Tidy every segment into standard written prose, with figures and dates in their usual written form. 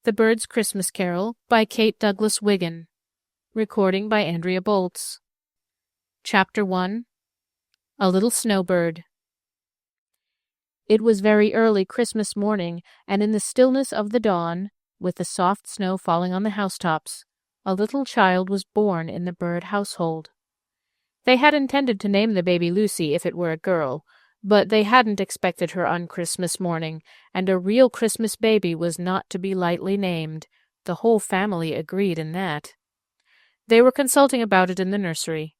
The Bird's Christmas Carol by Kate Douglas Wiggin. Recording by Andrea Boltz. Chapter 1. A Little Snowbird. It was very early Christmas morning, and in the stillness of the dawn, with the soft snow falling on the housetops, a little child was born in the Bird household. They had intended to name the baby Lucy if it were a girl, but they hadn't expected her on Christmas morning, and a real Christmas baby was not to be lightly named. The whole family agreed in that. They were consulting about it in the nursery.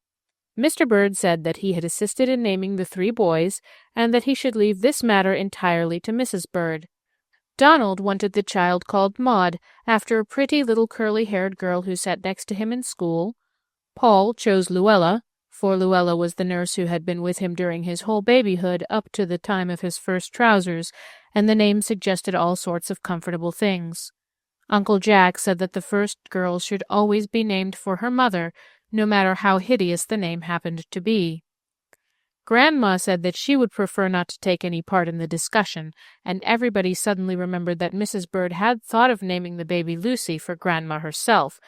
Mr. Bird said that he had assisted in naming the 3 boys, and that he should leave this matter entirely to Mrs. Bird. Donald wanted the child called Maud, after a pretty little curly-haired girl who sat next to him in school. Paul chose Luella, for Luella was the nurse who had been with him during his whole babyhood up to the time of his first trousers, and the name suggested all sorts of comfortable things. Uncle Jack said that the first girl should always be named for her mother, no matter how hideous the name happened to be. Grandma said that she would prefer not to take any part in the discussion, and everybody suddenly remembered that Mrs. Bird had thought of naming the baby Lucy for Grandma herself,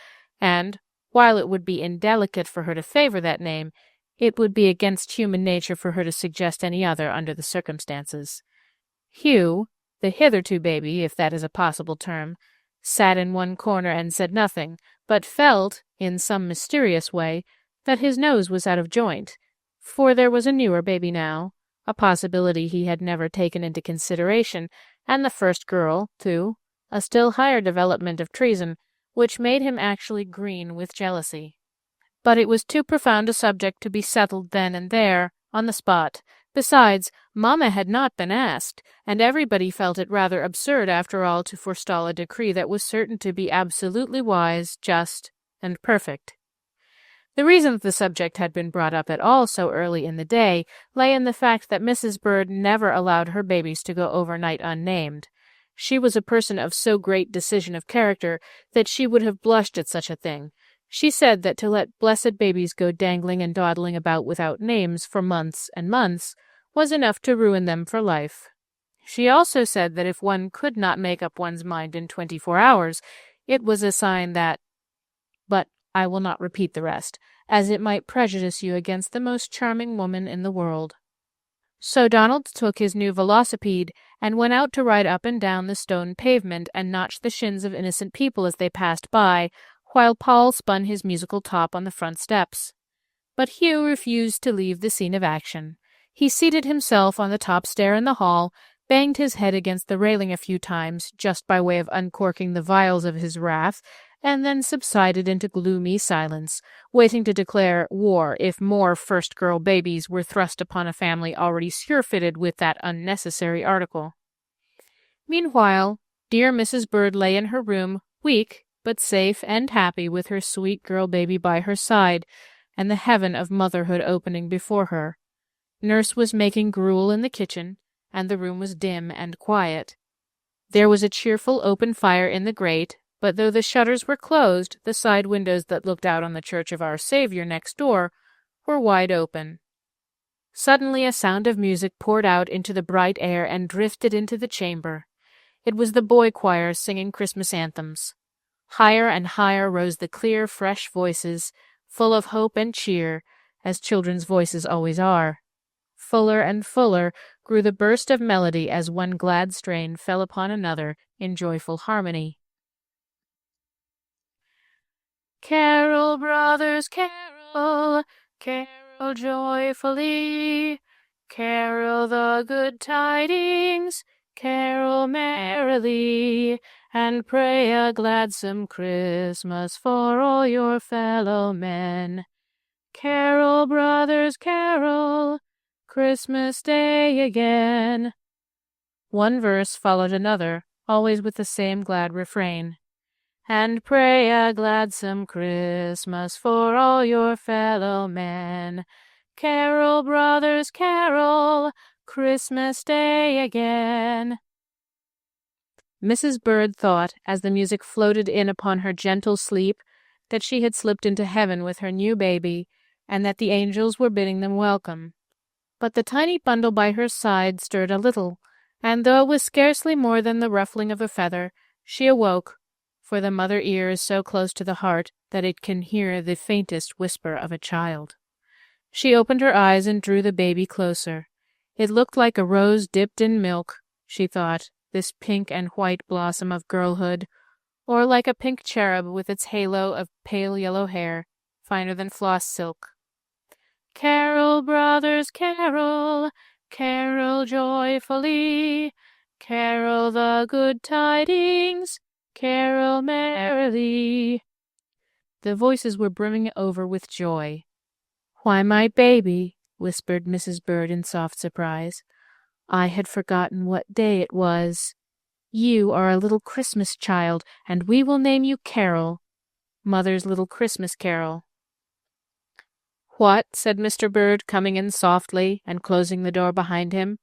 and while it would be indelicate for her to favor that name, it would be against human nature for her to suggest any other under the circumstances. Hugh, the hitherto baby, if that is a possible term, sat in one corner and said nothing, but felt, in some mysterious way, that his nose was out of joint, for there was a newer baby now, a possibility he had never taken into consideration, and the first girl, too, a still higher development of treason, which made him actually green with jealousy. But it was too profound a subject to be settled then and there, on the spot. Besides, Mamma had not been asked, and everybody felt it rather absurd after all to forestall a decree that was certain to be absolutely wise, just, and perfect. The reason the subject had been brought up at all so early in the day lay in the fact that Mrs. Bird never allowed her babies to go overnight unnamed. She was a person of so great decision of character that she would have blushed at such a thing. She said that to let blessed babies go dangling and dawdling about without names for months and months was enough to ruin them for life. She also said that if one could not make up one's mind in 24 hours, it was a sign that— but I will not repeat the rest, as it might prejudice you against the most charming woman in the world. So Donald took his new velocipede and went out to ride up and down the stone pavement and notch the shins of innocent people as they passed by, while Paul spun his musical top on the front steps. But Hugh refused to leave the scene of action. He seated himself on the top stair in the hall, banged his head against the railing a few times, just by way of uncorking the vials of his wrath, and then subsided into gloomy silence, waiting to declare war if more first-girl babies were thrust upon a family already surfeited with that unnecessary article. Meanwhile, dear Mrs. Bird lay in her room, weak, but safe and happy with her sweet girl baby by her side, and the heaven of motherhood opening before her. Nurse was making gruel in the kitchen, and the room was dim and quiet. There was a cheerful open fire in the grate, but though the shutters were closed, the side windows that looked out on the Church of Our Savior next door were wide open. Suddenly a sound of music poured out into the bright air and drifted into the chamber. It was the boy choir singing Christmas anthems. Higher and higher rose the clear, fresh voices, full of hope and cheer, as children's voices always are. Fuller and fuller grew the burst of melody as one glad strain fell upon another in joyful harmony. Carol, brothers, carol, carol joyfully, carol the good tidings, carol merrily, and pray a gladsome Christmas for all your fellow men. Carol, brothers, carol, Christmas Day again. One verse followed another, always with the same glad refrain. And pray a gladsome Christmas for all your fellow men. Carol, brothers, carol, Christmas Day again. Mrs. Bird thought, as the music floated in upon her gentle sleep, that she had slipped into heaven with her new baby, and that the angels were bidding them welcome. But the tiny bundle by her side stirred a little, and though it was scarcely more than the ruffling of a feather, she awoke, for the mother ear is so close to the heart that it can hear the faintest whisper of a child. She opened her eyes and drew the baby closer. It looked like a rose dipped in milk, she thought, this pink and white blossom of girlhood, or like a pink cherub with its halo of pale yellow hair, finer than floss silk. Carol, brothers, carol, carol joyfully, carol the good tidings, carol merrily. The voices were brimming over with joy. "Why, my baby," whispered Mrs. Bird in soft surprise. "I had forgotten what day it was. You are a little Christmas child, and we will name you Carol, Mother's little Christmas carol." "What?" said Mr. Bird, coming in softly and closing the door behind him.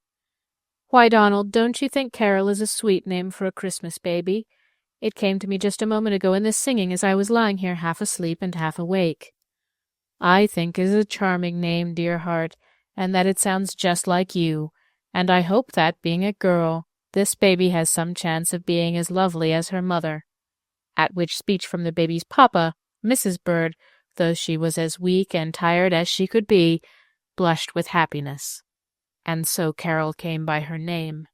"Why, Donald, don't you think Carol is a sweet name for a Christmas baby? It came to me just a moment ago in this singing as I was lying here half asleep and half awake." "I think it is a charming name, dear heart, and that it sounds just like you, and I hope that, being a girl, this baby has some chance of being as lovely as her mother." At which speech from the baby's papa, Mrs. Bird, though she was as weak and tired as she could be, blushed with happiness. And so Carol came by her name.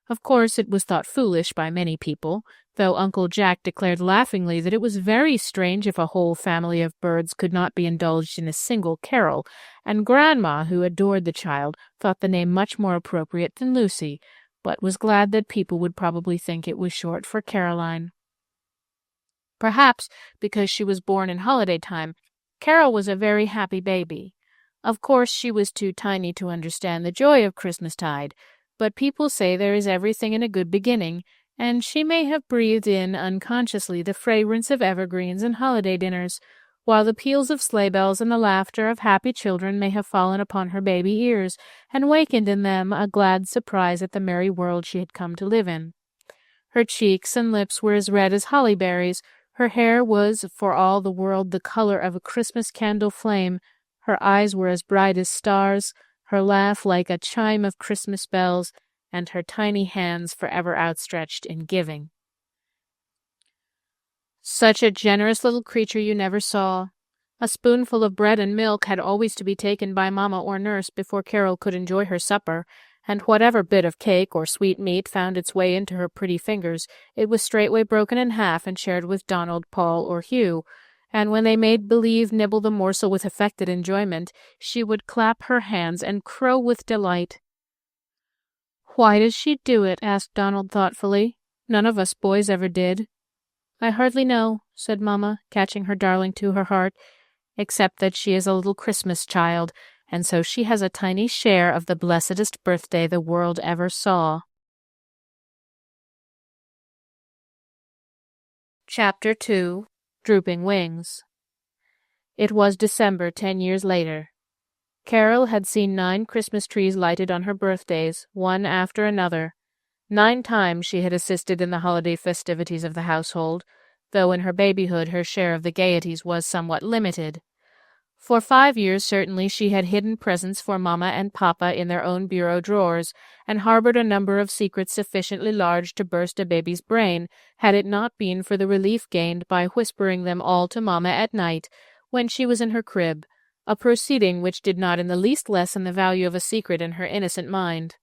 Of course, it was thought foolish by many people, though Uncle Jack declared laughingly that it was very strange if a whole family of birds could not be indulged in a single carol, and Grandma, who adored the child, thought the name much more appropriate than Lucy, but was glad that people would probably think it was short for Caroline. Perhaps because she was born in holiday time, Carol was a very happy baby. Of course, she was too tiny to understand the joy of Christmastide, but people say there is everything in a good beginning, and she may have breathed in unconsciously the fragrance of evergreens and holiday dinners, while the peals of sleigh bells and the laughter of happy children may have fallen upon her baby ears and wakened in them a glad surprise at the merry world she had come to live in. Her cheeks and lips were as red as holly berries, her hair was for all the world the color of a Christmas candle flame, her eyes were as bright as stars, her laugh like a chime of Christmas bells, and her tiny hands forever outstretched in giving. Such a generous little creature you never saw. A spoonful of bread and milk had always to be taken by Mamma or Nurse before Carol could enjoy her supper, and whatever bit of cake or sweet meat found its way into her pretty fingers, it was straightway broken in half and shared with Donald, Paul, or Hugh, and when they made believe nibble the morsel with affected enjoyment, she would clap her hands and crow with delight. "Why does she do it?" asked Donald thoughtfully. "None of us boys ever did." "I hardly know," said Mamma, catching her darling to her heart, "except that she is a little Christmas child, and so she has a tiny share of the blessedest birthday the world ever saw." Chapter 2. Drooping Wings. It was December 10 years later. Carol had seen 9 Christmas trees lighted on her birthdays, one after another. 9 times she had assisted in the holiday festivities of the household, though in her babyhood her share of the gaieties was somewhat limited. For 5 years certainly she had hidden presents for Mamma and Papa in their own bureau drawers, and harbored a number of secrets sufficiently large to burst a baby's brain, had it not been for the relief gained by whispering them all to Mamma at night, when she was in her crib, a proceeding which did not in the least lessen the value of a secret in her innocent mind.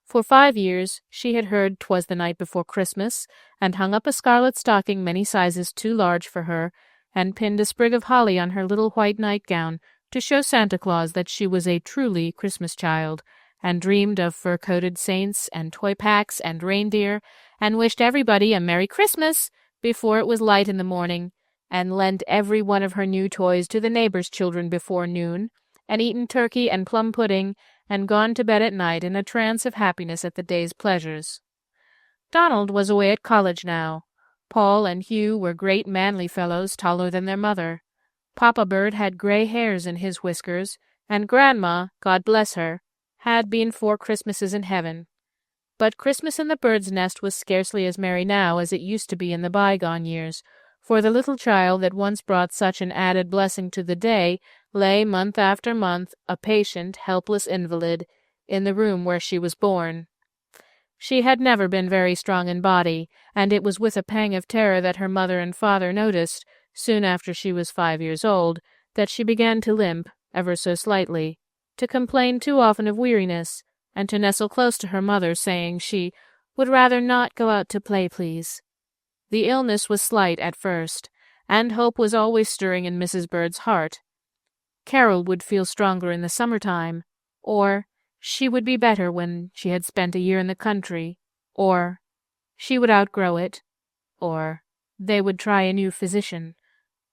For 5 years she had heard 'twas the night before Christmas, and hung up a scarlet stocking many sizes too large for her, and pinned a sprig of holly on her little white nightgown to show Santa Claus that she was a truly Christmas child, and dreamed of fur-coated saints and toy packs and reindeer, and wished everybody a Merry Christmas before it was light in the morning, and lent every one of her new toys to the neighbors' children before noon, and eaten turkey and plum pudding, and gone to bed at night in a trance of happiness at the day's pleasures. Donald was away at college now. Paul and Hugh were great manly fellows, taller than their mother. Papa Bird had gray hairs in his whiskers, and Grandma, God bless her, had been 4 Christmases in heaven. But Christmas in the bird's nest was scarcely as merry now as it used to be in the bygone years, for the little child that once brought such an added blessing to the day lay month after month, a patient, helpless invalid, in the room where she was born. She had never been very strong in body, and it was with a pang of terror that her mother and father noticed, soon after she was 5 years old, that she began to limp, ever so slightly, to complain too often of weariness, and to nestle close to her mother, saying she would rather not go out to play, please. The illness was slight at first, and hope was always stirring in Mrs. Bird's heart. Carol would feel stronger in the summer-time, or she would be better when she had spent a year in the country, or she would outgrow it, or they would try a new physician.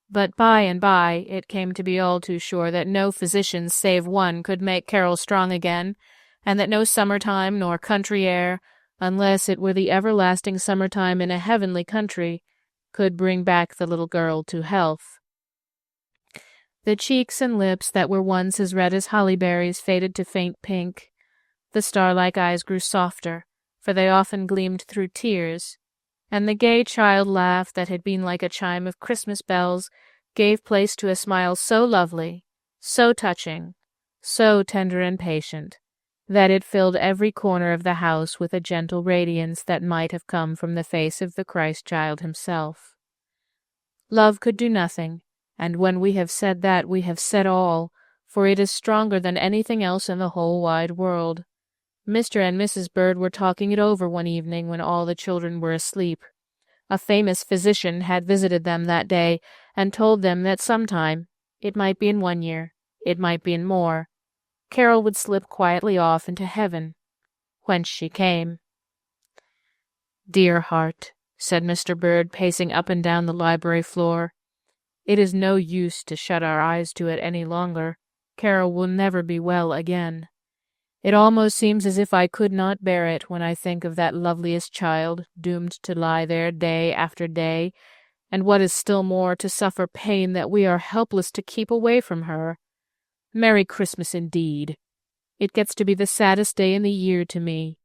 But by and by it came to be all too sure that no physician save one could make Carol strong again, and that no summer-time nor country air, unless it were the everlasting summer-time in a heavenly country, could bring back the little girl to health. The cheeks and lips that were once as red as holly berries faded to faint pink. The star-like eyes grew softer, for they often gleamed through tears, and the gay child laugh that had been like a chime of Christmas bells gave place to a smile so lovely, so touching, so tender and patient, that it filled every corner of the house with a gentle radiance that might have come from the face of the Christ-child himself. Love could do nothing, and when we have said that, we have said all, for it is stronger than anything else in the whole wide world. Mr. and Mrs. Bird were talking it over one evening when all the children were asleep. A famous physician had visited them that day and told them that sometime, it might be in 1 year, it might be in more, Carol would slip quietly off into heaven, whence she came. "Dear heart," said Mr. Bird, pacing up and down the library floor, "it is no use to shut our eyes to it any longer. Carol will never be well again. It almost seems as if I could not bear it when I think of that loveliest child doomed to lie there day after day, and what is still more, to suffer pain that we are helpless to keep away from her. Merry Christmas indeed. It gets to be the saddest day in the year to me."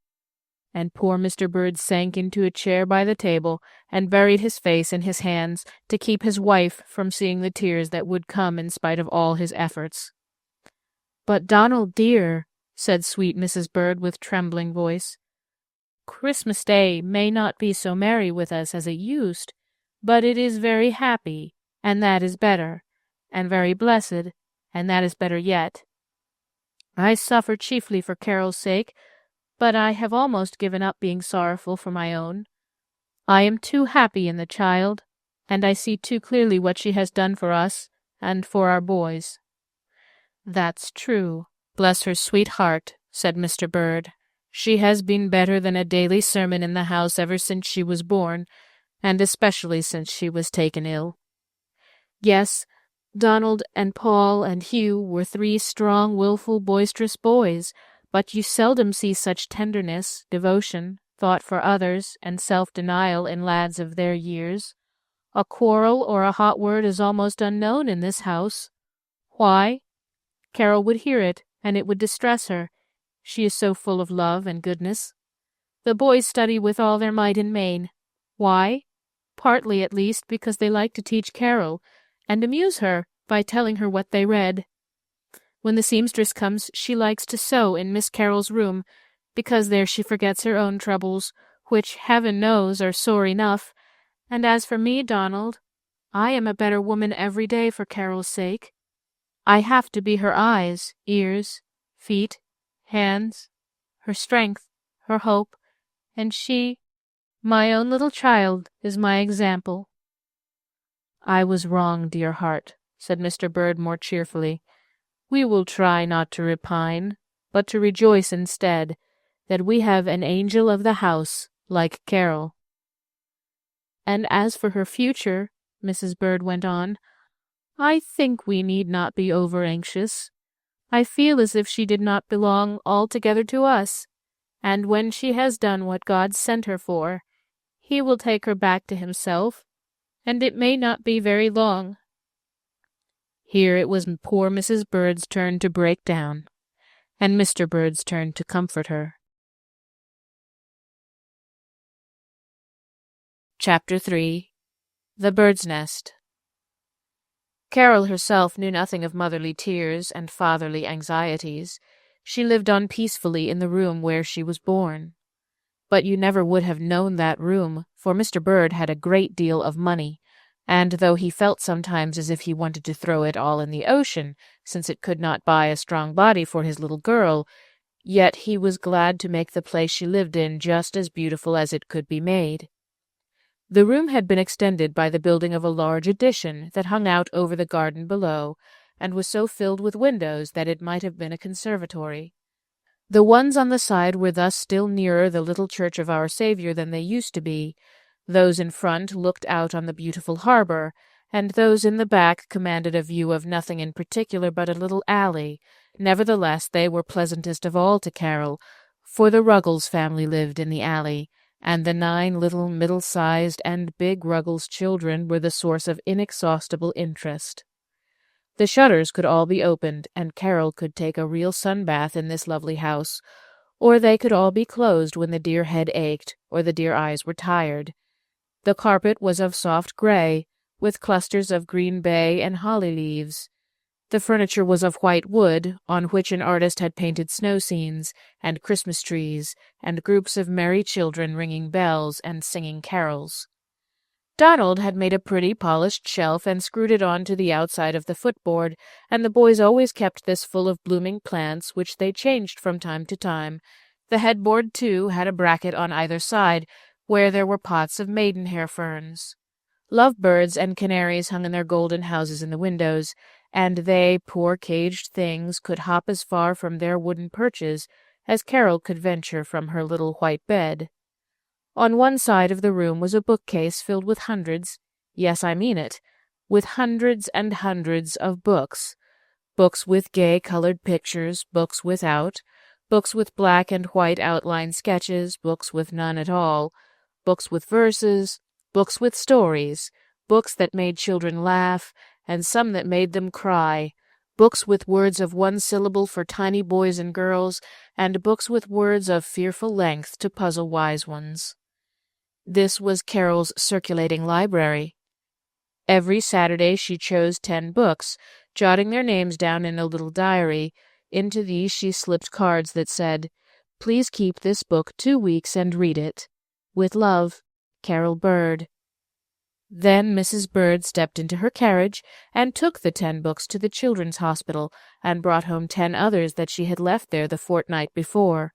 And poor Mr. Bird sank into a chair by the table and buried his face in his hands to keep his wife from seeing the tears that would come in spite of all his efforts. "But, Donald, dear," said sweet Mrs. Bird with trembling voice, "Christmas Day may not be so merry with us as it used, but it is very happy, and that is better, and very blessed, and that is better yet. I suffer chiefly for Carol's sake, but I have almost given up being sorrowful for my own. I am too happy in the child, and I see too clearly what she has done for us and for our boys." "That's true, bless her sweet heart," said Mr. Bird. "She has been better than a daily sermon in the house ever since she was born, and especially since she was taken ill." Yes, Donald and Paul and Hugh were 3 strong, willful, boisterous boys, but you seldom see such tenderness, devotion, thought for others, and self-denial in lads of their years. A quarrel or a hot word is almost unknown in this house. Why? Carol would hear it, and it would distress her. She is so full of love and goodness. The boys study with all their might and main. Why? Partly, at least, because they like to teach Carol, and amuse her by telling her what they read. When the seamstress comes, she likes to sew in Miss Carol's room, because there she forgets her own troubles, which, heaven knows, are sore enough. And as for me, Donald, I am a better woman every day for Carol's sake. I have to be her eyes, ears, feet, hands, her strength, her hope, and she, my own little child, is my example." "I was wrong, dear heart," said Mr. Bird more cheerfully. "We will try not to repine, but to rejoice instead, that we have an angel of the house like Carol." "And as for her future," Mrs. Bird went on, "I think we need not be over-anxious. I feel as if she did not belong altogether to us, and when she has done what God sent her for, He will take her back to Himself, and it may not be very long." Here it was poor Mrs. Bird's turn to break down, and Mr. Bird's turn to comfort her. Chapter 3. The Bird's Nest. Carol herself knew nothing of motherly tears and fatherly anxieties. She lived on peacefully in the room where she was born. But you never would have known that room, for Mr. Bird had a great deal of money, and though he felt sometimes as if he wanted to throw it all in the ocean, since it could not buy a strong body for his little girl, yet he was glad to make the place she lived in just as beautiful as it could be made. The room had been extended by the building of a large addition that hung out over the garden below, and was so filled with windows that it might have been a conservatory. The ones on the side were thus still nearer the little church of Our Saviour than they used to be. Those in front looked out on the beautiful harbor, and those in the back commanded a view of nothing in particular but a little alley. Nevertheless, they were pleasantest of all to Carol, for the Ruggles family lived in the alley, and the 9 little middle-sized and big Ruggles children were the source of inexhaustible interest. The shutters could all be opened, and Carol could take a real sun-bath in this lovely house, or they could all be closed when the dear head ached or the dear eyes were tired. The carpet was of soft gray, with clusters of green bay and holly leaves. The furniture was of white wood, on which an artist had painted snow scenes, and Christmas trees, and groups of merry children ringing bells and singing carols. Donald had made a pretty polished shelf and screwed it on to the outside of the footboard, and the boys always kept this full of blooming plants, which they changed from time to time. The headboard, too, had a bracket on either side, where there were pots of maidenhair ferns. Lovebirds and canaries hung in their golden houses in the windows, and they, poor caged things, could hop as far from their wooden perches as Carol could venture from her little white bed. On one side of the room was a bookcase filled with hundreds, yes, I mean it, with hundreds and hundreds of books. Books with gay-colored pictures, books without, books with black and white outline sketches, books with none at all, books with verses, books with stories, books that made children laugh, and some that made them cry, books with words of 1 syllable for tiny boys and girls, and books with words of fearful length to puzzle wise ones. This was Carol's circulating library. Every Saturday she chose 10 books, jotting their names down in a little diary. Into these she slipped cards that said, "Please keep this book 2 weeks and read it. With love, Carol Bird." Then Mrs. Bird stepped into her carriage and took the 10 books to the children's hospital and brought home 10 others that she had left there the fortnight before.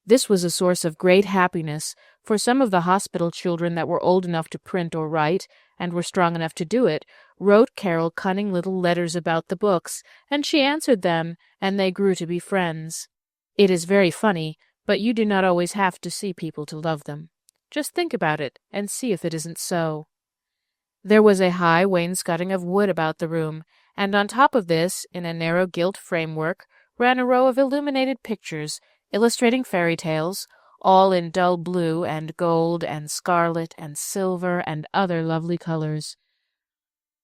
This was a source of great happiness, for some of the hospital children that were old enough to print or write, and were strong enough to do it, wrote Carol cunning little letters about the books, and she answered them, and they grew to be friends. It is very funny, but you do not always have to see people to love them. Just think about it, and see if it isn't so. There was a high wainscoting of wood about the room, and on top of this, in a narrow gilt framework, ran a row of illuminated pictures, illustrating fairy tales, all in dull blue and gold and scarlet and silver and other lovely colors.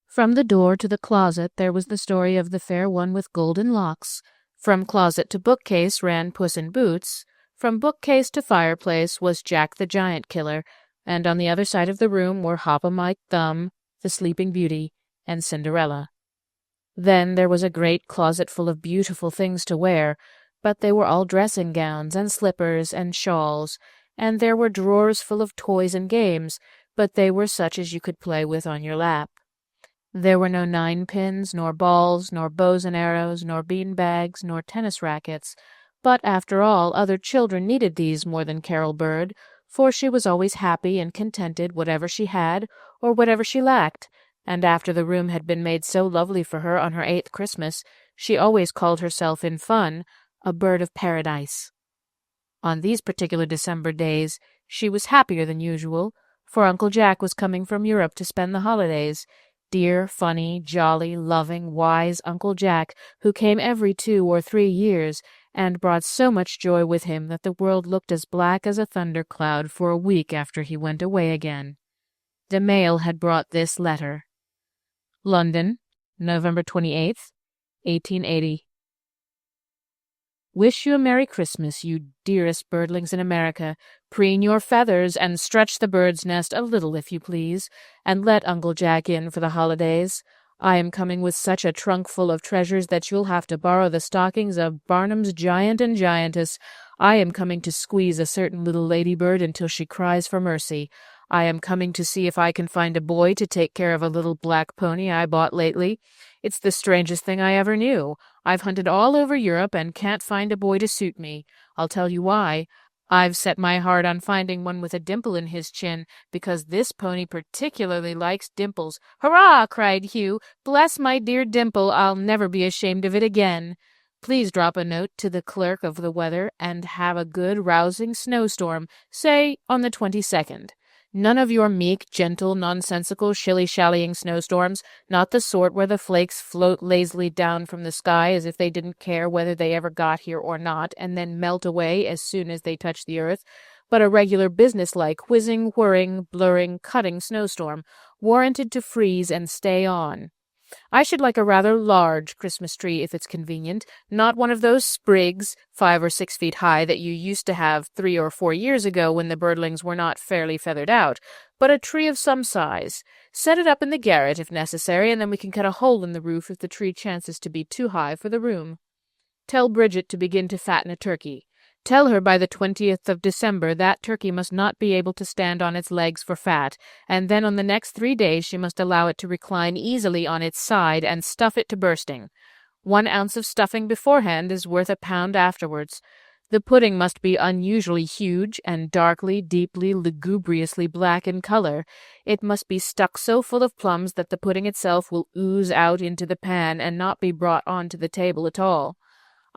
From the door to the closet there was the story of the fair one with golden locks. From closet to bookcase ran Puss in Boots. From bookcase to fireplace was Jack the Giant Killer, and on the other side of the room were Hop-o'-my Thumb, the Sleeping Beauty, and Cinderella. Then there was a great closet full of beautiful things to wear, but they were all dressing gowns and slippers and shawls, and there were drawers full of toys and games, but they were such as you could play with on your lap. There were no 9-pins, nor balls, nor bows and arrows, nor bean-bags, nor tennis rackets, but after all, other children needed these more than Carol Bird, for she was always happy and contented whatever she had or whatever she lacked, and after the room had been made so lovely for her on her 8th Christmas, she always called herself in fun a bird of paradise. On these particular December days, she was happier than usual, for Uncle Jack was coming from Europe to spend the holidays. Dear, funny, jolly, loving, wise Uncle Jack, who came every 2 or 3 years, and brought so much joy with him that the world looked as black as a thundercloud for a week after he went away again. The mail had brought this letter. London, November 28th, 1880. Wish you a Merry Christmas, you dearest birdlings in America. Preen your feathers and stretch the bird's nest a little, if you please, and let Uncle Jack in for the holidays. I am coming with such a trunk full of treasures that you'll have to borrow the stockings of Barnum's Giant and Giantess. I am coming to squeeze a certain little ladybird until she cries for mercy. I am coming to see if I can find a boy to take care of a little black pony I bought lately. It's the strangest thing I ever knew. I've hunted all over Europe and can't find a boy to suit me. I'll tell you why. I've set my heart on finding one with a dimple in his chin, because this pony particularly likes dimples. Hurrah! Cried Hugh. Bless my dear dimple, I'll never be ashamed of it again. Please drop a note to the clerk of the weather and have a good rousing snowstorm, say on the 22nd. None of your meek, gentle, nonsensical, shilly-shallying snowstorms, not the sort where the flakes float lazily down from the sky as if they didn't care whether they ever got here or not, and then melt away as soon as they touch the earth, but a regular business-like, whizzing, whirring, blurring, cutting snowstorm, warranted to freeze and stay on. I should like a rather large Christmas tree if it's convenient, not one of those sprigs 5 or 6 feet high that you used to have 3 or 4 years ago when the birdlings were not fairly feathered out, but a tree of some size. Set it up in the garret if necessary, and then we can cut a hole in the roof if the tree chances to be too high for the room. Tell Bridget to begin to fatten a turkey. Tell her by the 20th of December that turkey must not be able to stand on its legs for fat, and then on the next 3 days she must allow it to recline easily on its side and stuff it to bursting. 1 ounce of stuffing beforehand is worth a pound afterwards. The pudding must be unusually huge and darkly, deeply, lugubriously black in color. It must be stuck so full of plums that the pudding itself will ooze out into the pan and not be brought on to the table at all.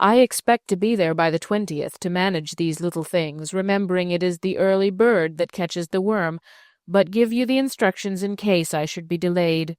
I expect to be there by the 20th to manage these little things, remembering it is the early bird that catches the worm, but give you the instructions in case I should be delayed.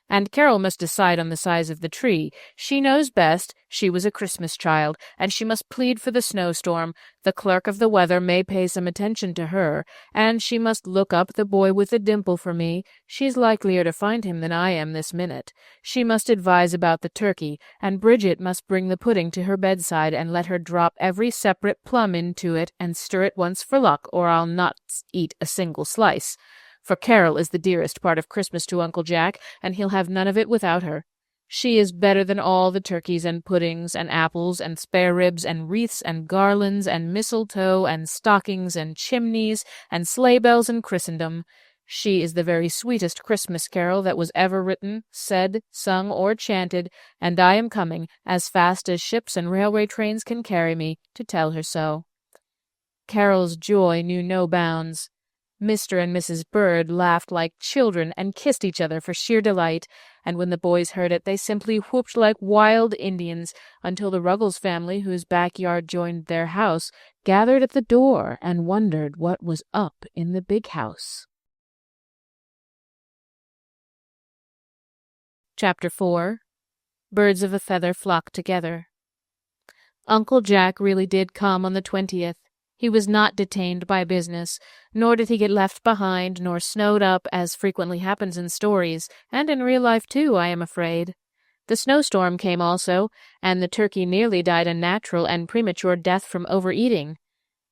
And Carol must decide on the size of the tree. She knows best. She was a Christmas child, and she must plead for the snowstorm. The clerk of the weather may pay some attention to her, and she must look up the boy with the dimple for me. She's likelier to find him than I am this minute. She must advise about the turkey, and Bridget must bring the pudding to her bedside and let her drop every separate plum into it and stir it once for luck, or I'll not eat a single slice. For Carol is the dearest part of Christmas to Uncle Jack, and he'll have none of it without her. She is better than all the turkeys and puddings and apples and spare ribs and wreaths and garlands and mistletoe and stockings and chimneys and sleigh bells in Christendom. She is the very sweetest Christmas carol that was ever written, said, sung, or chanted, and I am coming, as fast as ships and railway trains can carry me, to tell her so. Carol's joy knew no bounds. Mr. and Mrs. Bird laughed like children and kissed each other for sheer delight, and when the boys heard it, they simply whooped like wild Indians until the Ruggles family, whose backyard joined their house, gathered at the door and wondered what was up in the big house. Chapter 4. Birds of a Feather Flock Together. Uncle Jack really did come on the 20th. He was not detained by business, nor did he get left behind, nor snowed up, as frequently happens in stories, and in real life too, I am afraid. The snowstorm came also, and the turkey nearly died a natural and premature death from overeating.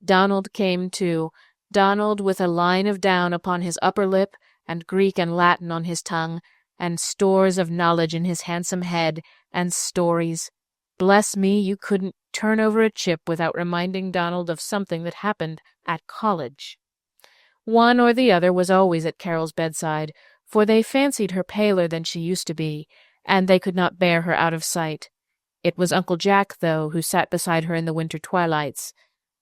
Donald came too, Donald with a line of down upon his upper lip, and Greek and Latin on his tongue, and stores of knowledge in his handsome head, and stories. Bless me, you couldn't turn over a chip without reminding Donald of something that happened at college. One or the other was always at Carol's bedside, for they fancied her paler than she used to be, and they could not bear her out of sight. It was Uncle Jack, though, who sat beside her in the winter twilights.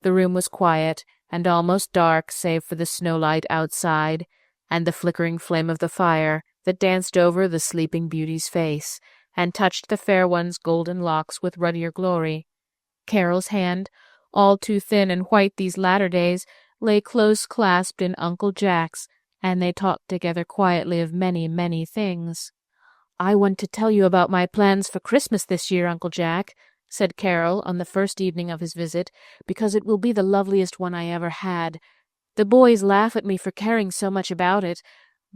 The room was quiet and almost dark, save for the snowlight outside, and the flickering flame of the fire that danced over the sleeping beauty's face, and touched the fair one's golden locks with ruddier glory. Carol's hand, all too thin and white these latter days, lay close clasped in Uncle Jack's, and they talked together quietly of many, many things. "I want to tell you about my plans for Christmas this year, Uncle Jack," said Carol on the first evening of his visit, "because it will be the loveliest one I ever had. The boys laugh at me for caring so much about it,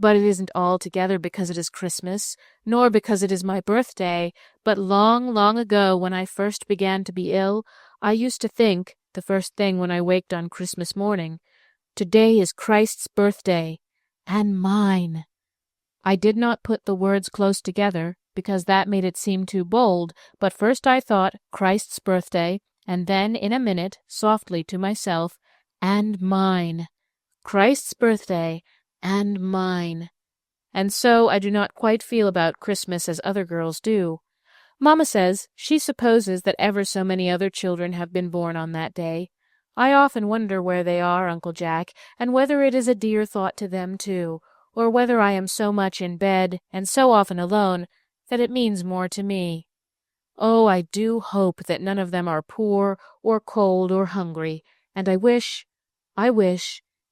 but it isn't altogether because it is Christmas, nor because it is my birthday, but long, long ago, when I first began to be ill, I used to think, the first thing when I waked on Christmas morning, today is Christ's birthday, and mine. I did not put the words close together, because that made it seem too bold, but first I thought Christ's birthday, and then in a minute, softly to myself, and mine. Christ's birthday, and mine. And so I do not quite feel about Christmas as other girls do. Mamma says she supposes that ever so many other children have been born on that day. I often wonder where they are, Uncle Jack, and whether it is a dear thought to them, too, or whether I am so much in bed, and so often alone, that it means more to me. Oh, I do hope that none of them are poor, or cold, or hungry, and I wish,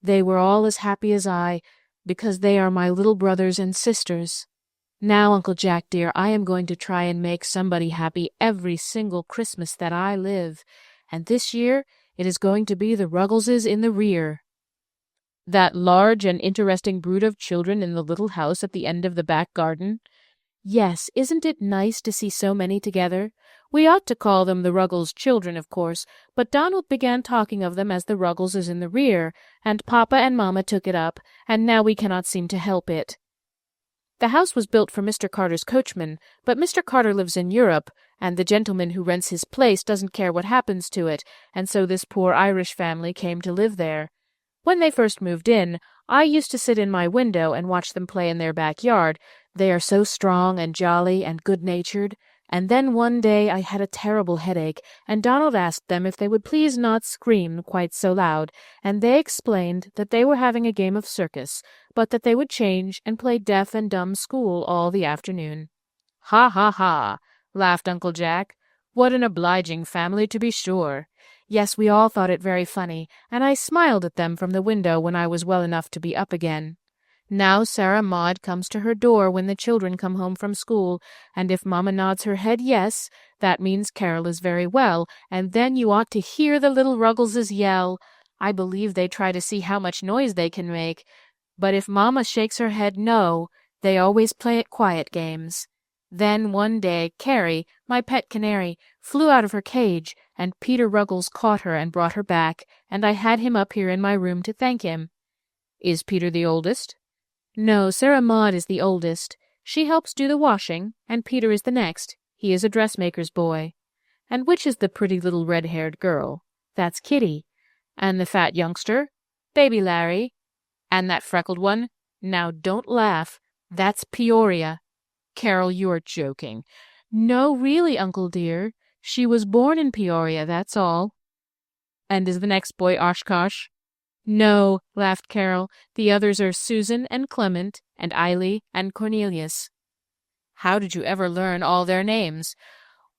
they were all as happy as I, because they are my little brothers and sisters. Now, Uncle Jack, dear, I am going to try and make somebody happy every single Christmas that I live, and this year it is going to be the Ruggleses in the rear. That large and interesting brood of children in the little house at the end of the back garden? Yes, isn't it nice to see so many together? We ought to call them the Ruggles children, of course, but Donald began talking of them as the Ruggleses in the rear, and Papa and Mamma took it up, and now we cannot seem to help it. The house was built for Mr. Carter's coachman, but Mr. Carter lives in Europe, and the gentleman who rents his place doesn't care what happens to it, and so this poor Irish family came to live there. When they first moved in, I used to sit in my window and watch them play in their backyard. They are so strong and jolly and good-natured. And then one day I had a terrible headache, and Donald asked them if they would please not scream quite so loud, and they explained that they were having a game of circus, but that they would change and play deaf and dumb school all the afternoon. "Ha, ha, ha!" laughed Uncle Jack. "What an obliging family, to be sure!" Yes, we all thought it very funny, and I smiled at them from the window when I was well enough to be up again. Now Sarah Maud comes to her door when the children come home from school, and if Mamma nods her head yes, that means Carol is very well, and then you ought to hear the little Ruggleses yell. I believe they try to see how much noise they can make, but if Mamma shakes her head no, they always play at quiet games. Then one day Carrie, my pet canary, flew out of her cage, and Peter Ruggles caught her and brought her back, and I had him up here in my room to thank him. Is Peter the oldest? No, Sarah Maud is the oldest. She helps do the washing, and Peter is the next. He is a dressmaker's boy. And which is the pretty little red-haired girl? That's Kitty. And the fat youngster? Baby Larry. And that freckled one? Now don't laugh. That's Peoria. Carol, you are joking. No, really, Uncle dear. She was born in Peoria, that's all. And is the next boy Oshkosh? No, laughed Carol. The others are Susan and Clement and Eily and Cornelius. How did you ever learn all their names?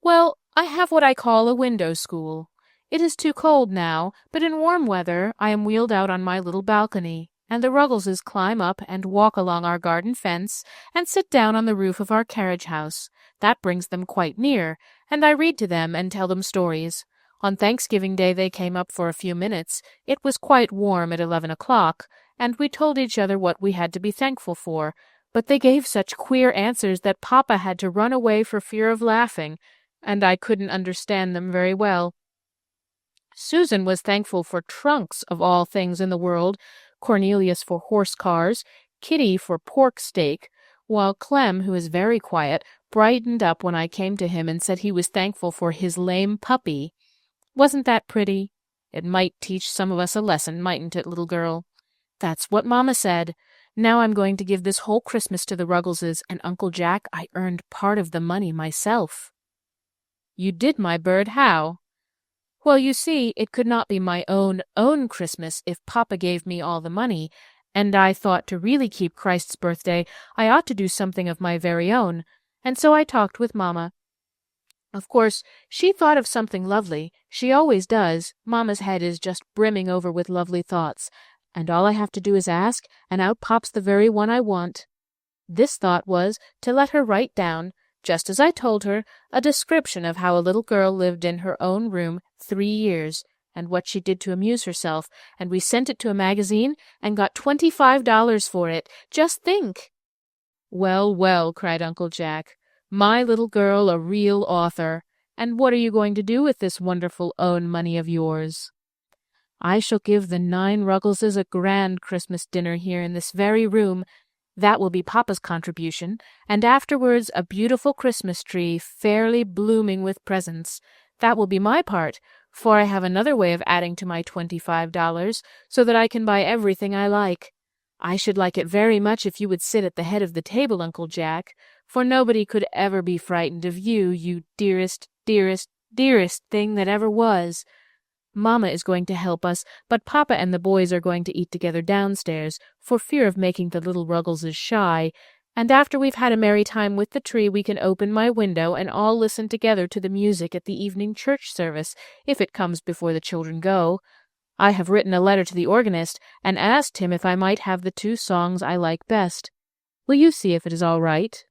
Well, I have what I call a window school. It is too cold now, but in warm weather I am wheeled out on my little balcony, and the Ruggleses climb up and walk along our garden fence and sit down on the roof of our carriage house. That brings them quite near, and I read to them and tell them stories. On Thanksgiving Day they came up for a few minutes. It was quite warm at 11 o'clock, and we told each other what we had to be thankful for, but they gave such queer answers that Papa had to run away for fear of laughing, and I couldn't understand them very well. Susan was thankful for trunks of all things in the world, Cornelius for horse cars, Kitty for pork steak, while Clem, who is very quiet, brightened up when I came to him and said he was thankful for his lame puppy. Wasn't that pretty? It might teach some of us a lesson, mightn't it, little girl? That's what Mamma said. Now I'm going to give this whole Christmas to the Ruggleses, and Uncle Jack, I earned part of the money myself. You did, my bird, how? Well, you see, it could not be my own Christmas if Papa gave me all the money, and I thought to really keep Christ's birthday I ought to do something of my very own, and so I talked with Mamma. Of course, she thought of something lovely. She always does. Mamma's head is just brimming over with lovely thoughts, and all I have to do is ask, and out pops the very one I want. This thought was to let her write down, just as I told her, a description of how a little girl lived in her own room 3 years, and what she did to amuse herself, and we sent it to a magazine and got $25 for it. Just think! Well, well, cried Uncle Jack. My little girl a real author. And what are you going to do with this wonderful own money of yours? I shall give the 9 Ruggleses a grand Christmas dinner here in this very room. That will be Papa's contribution, and afterwards a beautiful Christmas tree fairly blooming with presents. That will be my part, for I have another way of adding to my $25, so that I can buy everything I like. I should like it very much if you would sit at the head of the table, Uncle Jack, for nobody could ever be frightened of you, you dearest, dearest, dearest thing that ever was. Mamma is going to help us, but Papa and the boys are going to eat together downstairs, for fear of making the little Ruggleses shy, and after we've had a merry time with the tree we can open my window and all listen together to the music at the evening church service, if it comes before the children go. I have written a letter to the organist, and asked him if I might have the 2 songs I like best. Will you see if it is all right?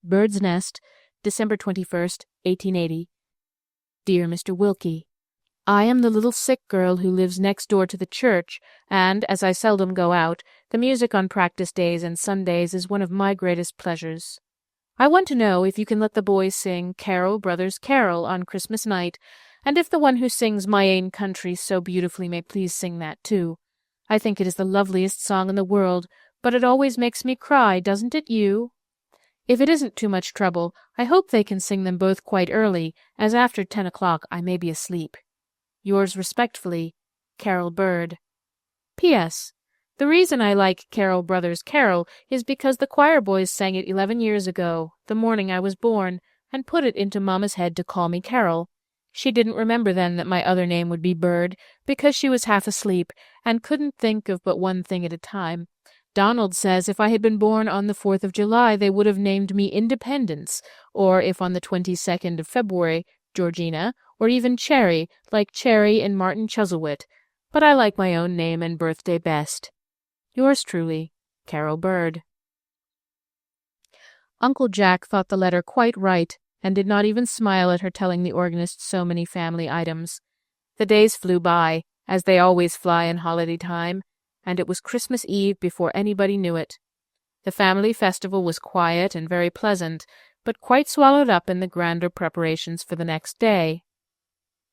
Bird's Nest, December 21st, 1880. Dear Mr. Wilkie, I am the little sick girl who lives next door to the church, and, as I seldom go out, the music on practice days and Sundays is one of my greatest pleasures. I want to know if you can let the boys sing Carol, Brothers, Carol on Christmas night, and if the one who sings My Ain Country so beautifully may please sing that too. I think it is the loveliest song in the world, but it always makes me cry, doesn't it you? If it isn't too much trouble, I hope they can sing them both quite early, as after 10 o'clock I may be asleep. Yours respectfully, Carol Bird. P.S. The reason I like Carol, Brothers, Carol is because the choir boys sang it 11 years ago, the morning I was born, and put it into Mamma's head to call me Carol. She didn't remember then that my other name would be Bird, because she was half asleep, and couldn't think of but one thing at a time. Donald says if I had been born on the 4th of July, they would have named me Independence, or if on the 22nd of February, Georgina, or even Cherry, like Cherry and Martin Chuzzlewit, but I like my own name and birthday best. Yours truly, Carol Bird. Uncle Jack thought the letter quite right, and did not even smile at her telling the organist so many family items. The days flew by, as they always fly in holiday time, and it was Christmas Eve before anybody knew it. The family festival was quiet and very pleasant, but quite swallowed up in the grander preparations for the next day.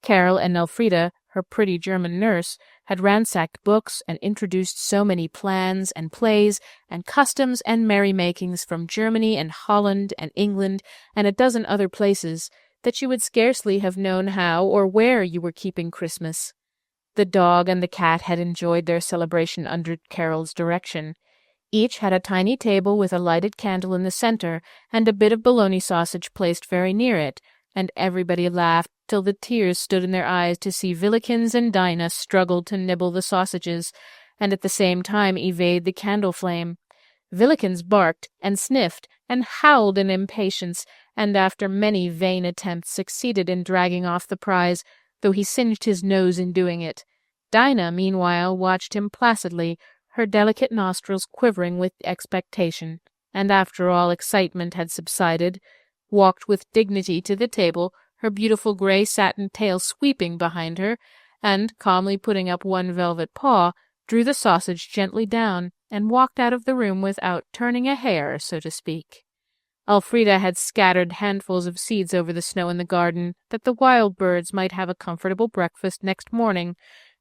Carol and Elfrida, her pretty German nurse, had ransacked books and introduced so many plans and plays and customs and merrymakings from Germany and Holland and England and a dozen other places that you would scarcely have known how or where you were keeping Christmas. The dog and the cat had enjoyed their celebration under Carol's direction. Each had a tiny table with a lighted candle in the center and a bit of bologna sausage placed very near it, and everybody laughed till the tears stood in their eyes to see Villikins and Dinah struggle to nibble the sausages, and at the same time evade the candle flame. Villikins barked and sniffed and howled in impatience, and after many vain attempts succeeded in dragging off the prize, though he singed his nose in doing it. Dinah, meanwhile, watched him placidly, her delicate nostrils quivering with expectation, and after all excitement had subsided, walked with dignity to the table, her beautiful gray satin tail sweeping behind her, and, calmly putting up one velvet paw, drew the sausage gently down, and walked out of the room without turning a hair, so to speak. Elfrida had scattered handfuls of seeds over the snow in the garden, that the wild birds might have a comfortable breakfast next morning,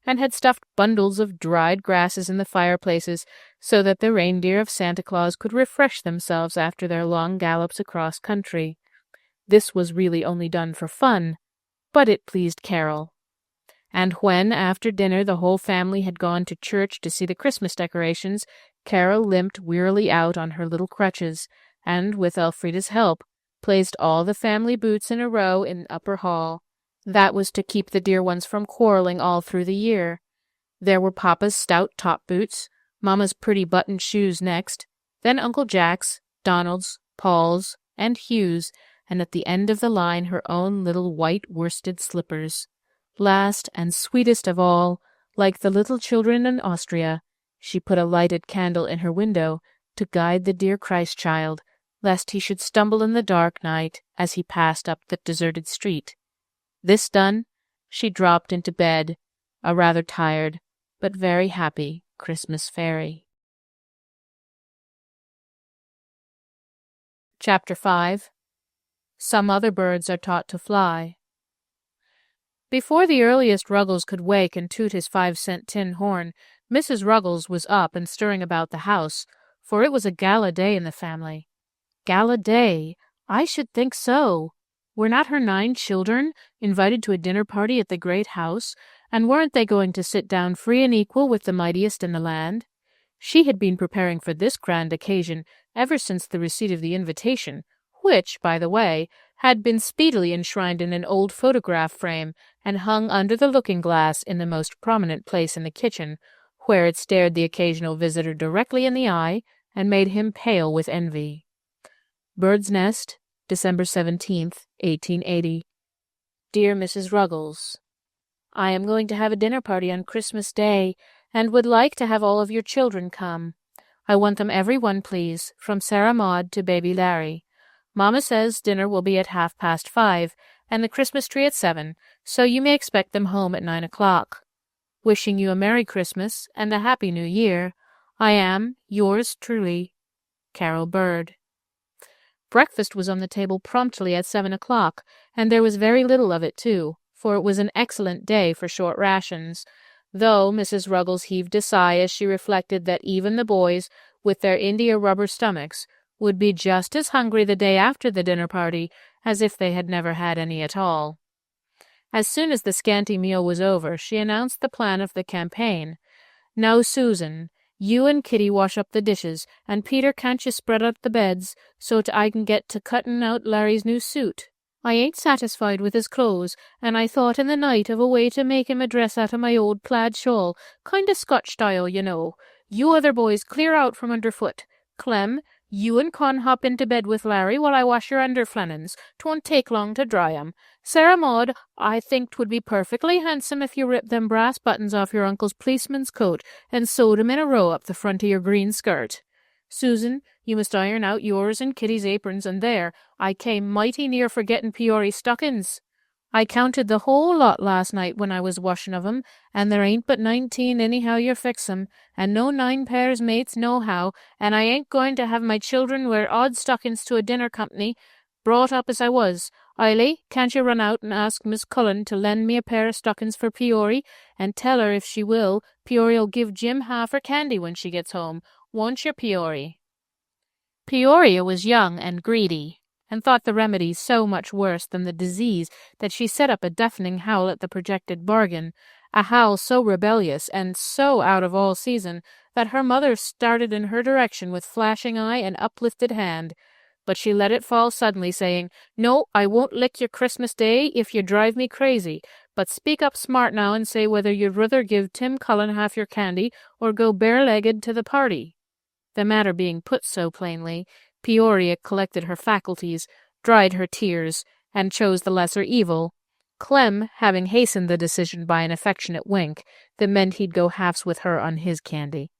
and had stuffed bundles of dried grasses in the fireplaces, so that the reindeer of Santa Claus could refresh themselves after their long gallops across country. This was really only done for fun, but it pleased Carol. And when, after dinner, the whole family had gone to church to see the Christmas decorations, Carol limped wearily out on her little crutches, and, with Elfrida's help, placed all the family boots in a row in the upper hall. That was to keep the dear ones from quarreling all through the year. There were Papa's stout top boots, Mamma's pretty buttoned shoes next, then Uncle Jack's, Donald's, Paul's, and Hugh's, and at the end of the line her own little white worsted slippers. Last and sweetest of all, like the little children in Austria, she put a lighted candle in her window to guide the dear Christ-child, lest he should stumble in the dark night as he passed up the deserted street. This done, she dropped into bed, a rather tired but very happy Christmas fairy. Chapter 5. Some Other Birds Are Taught to Fly. Before the earliest Ruggles could wake and toot his 5-cent tin horn, Mrs. Ruggles was up and stirring about the house, for it was a gala day in the family. Gala day! I should think so! Were not her 9 children invited to a dinner party at the great house, and weren't they going to sit down free and equal with the mightiest in the land? She had been preparing for this grand occasion ever since the receipt of the invitation, which, by the way, had been speedily enshrined in an old photograph frame and hung under the looking-glass in the most prominent place in the kitchen, where it stared the occasional visitor directly in the eye and made him pale with envy. Bird's Nest, December 17th, 1880. Dear Mrs. Ruggles, I am going to have a dinner party on Christmas Day, and would like to have all of your children come. I want them every one, please, from Sarah Maud to baby Larry. Mamma says dinner will be at 5:30, and the Christmas tree at 7, so you may expect them home at 9 o'clock. Wishing you a Merry Christmas and a Happy New Year, I am, yours truly, Carol Bird. Breakfast was on the table promptly at 7 o'clock, and there was very little of it, too, for it was an excellent day for short rations, though Mrs. Ruggles heaved a sigh as she reflected that even the boys, with their india-rubber stomachs, would be just as hungry the day after the dinner party as if they had never had any at all. As soon as the scanty meal was over, she announced the plan of the campaign. Now, Susan, you and Kitty wash up the dishes, and Peter, can't you spread out the beds, so't I can get to cuttin' out Larry's new suit? I ain't satisfied with his clothes, and I thought in the night of a way to make him a dress out of my old plaid shawl, kind of Scotch style, you know. You other boys clear out from underfoot. Clem, you and Con hop into bed with Larry while I wash your underflannins. 'Twon't take long to dry 'em. Sarah Maud, I think 'twould be perfectly handsome if you ripped them brass buttons off your uncle's policeman's coat and sewed 'em in a row up the front of your green skirt. Susan, you must iron out yours and Kitty's aprons, and there, I came mighty near forgetting Peory's stockings. I counted the whole lot last night when I was washing of 'em, and there ain't but 19 anyhow you fix 'em, and no 9 pairs mates nohow, and I ain't going to have my children wear odd stockings to a dinner company, brought up as I was. Eily, can't you run out and ask Miss Cullen to lend me a pair of stockings for Peory, and tell her if she will, Peory'll give Jim half her candy when she gets home. Won't you, Peory? Peoria was young and greedy, and thought the remedy so much worse than the disease that she set up a deafening howl at the projected bargain, a howl so rebellious and so out of all season that her mother started in her direction with flashing eye and uplifted hand. But she let it fall suddenly, saying, "No, I won't lick your Christmas Day if you drive me crazy, but speak up smart now and say whether you'd rather give Tim Cullen half your candy or go bare-legged to the party." The matter being put so plainly, Peoria collected her faculties, dried her tears, and chose the lesser evil, Clem having hastened the decision by an affectionate wink that meant he'd go halves with her on his candy.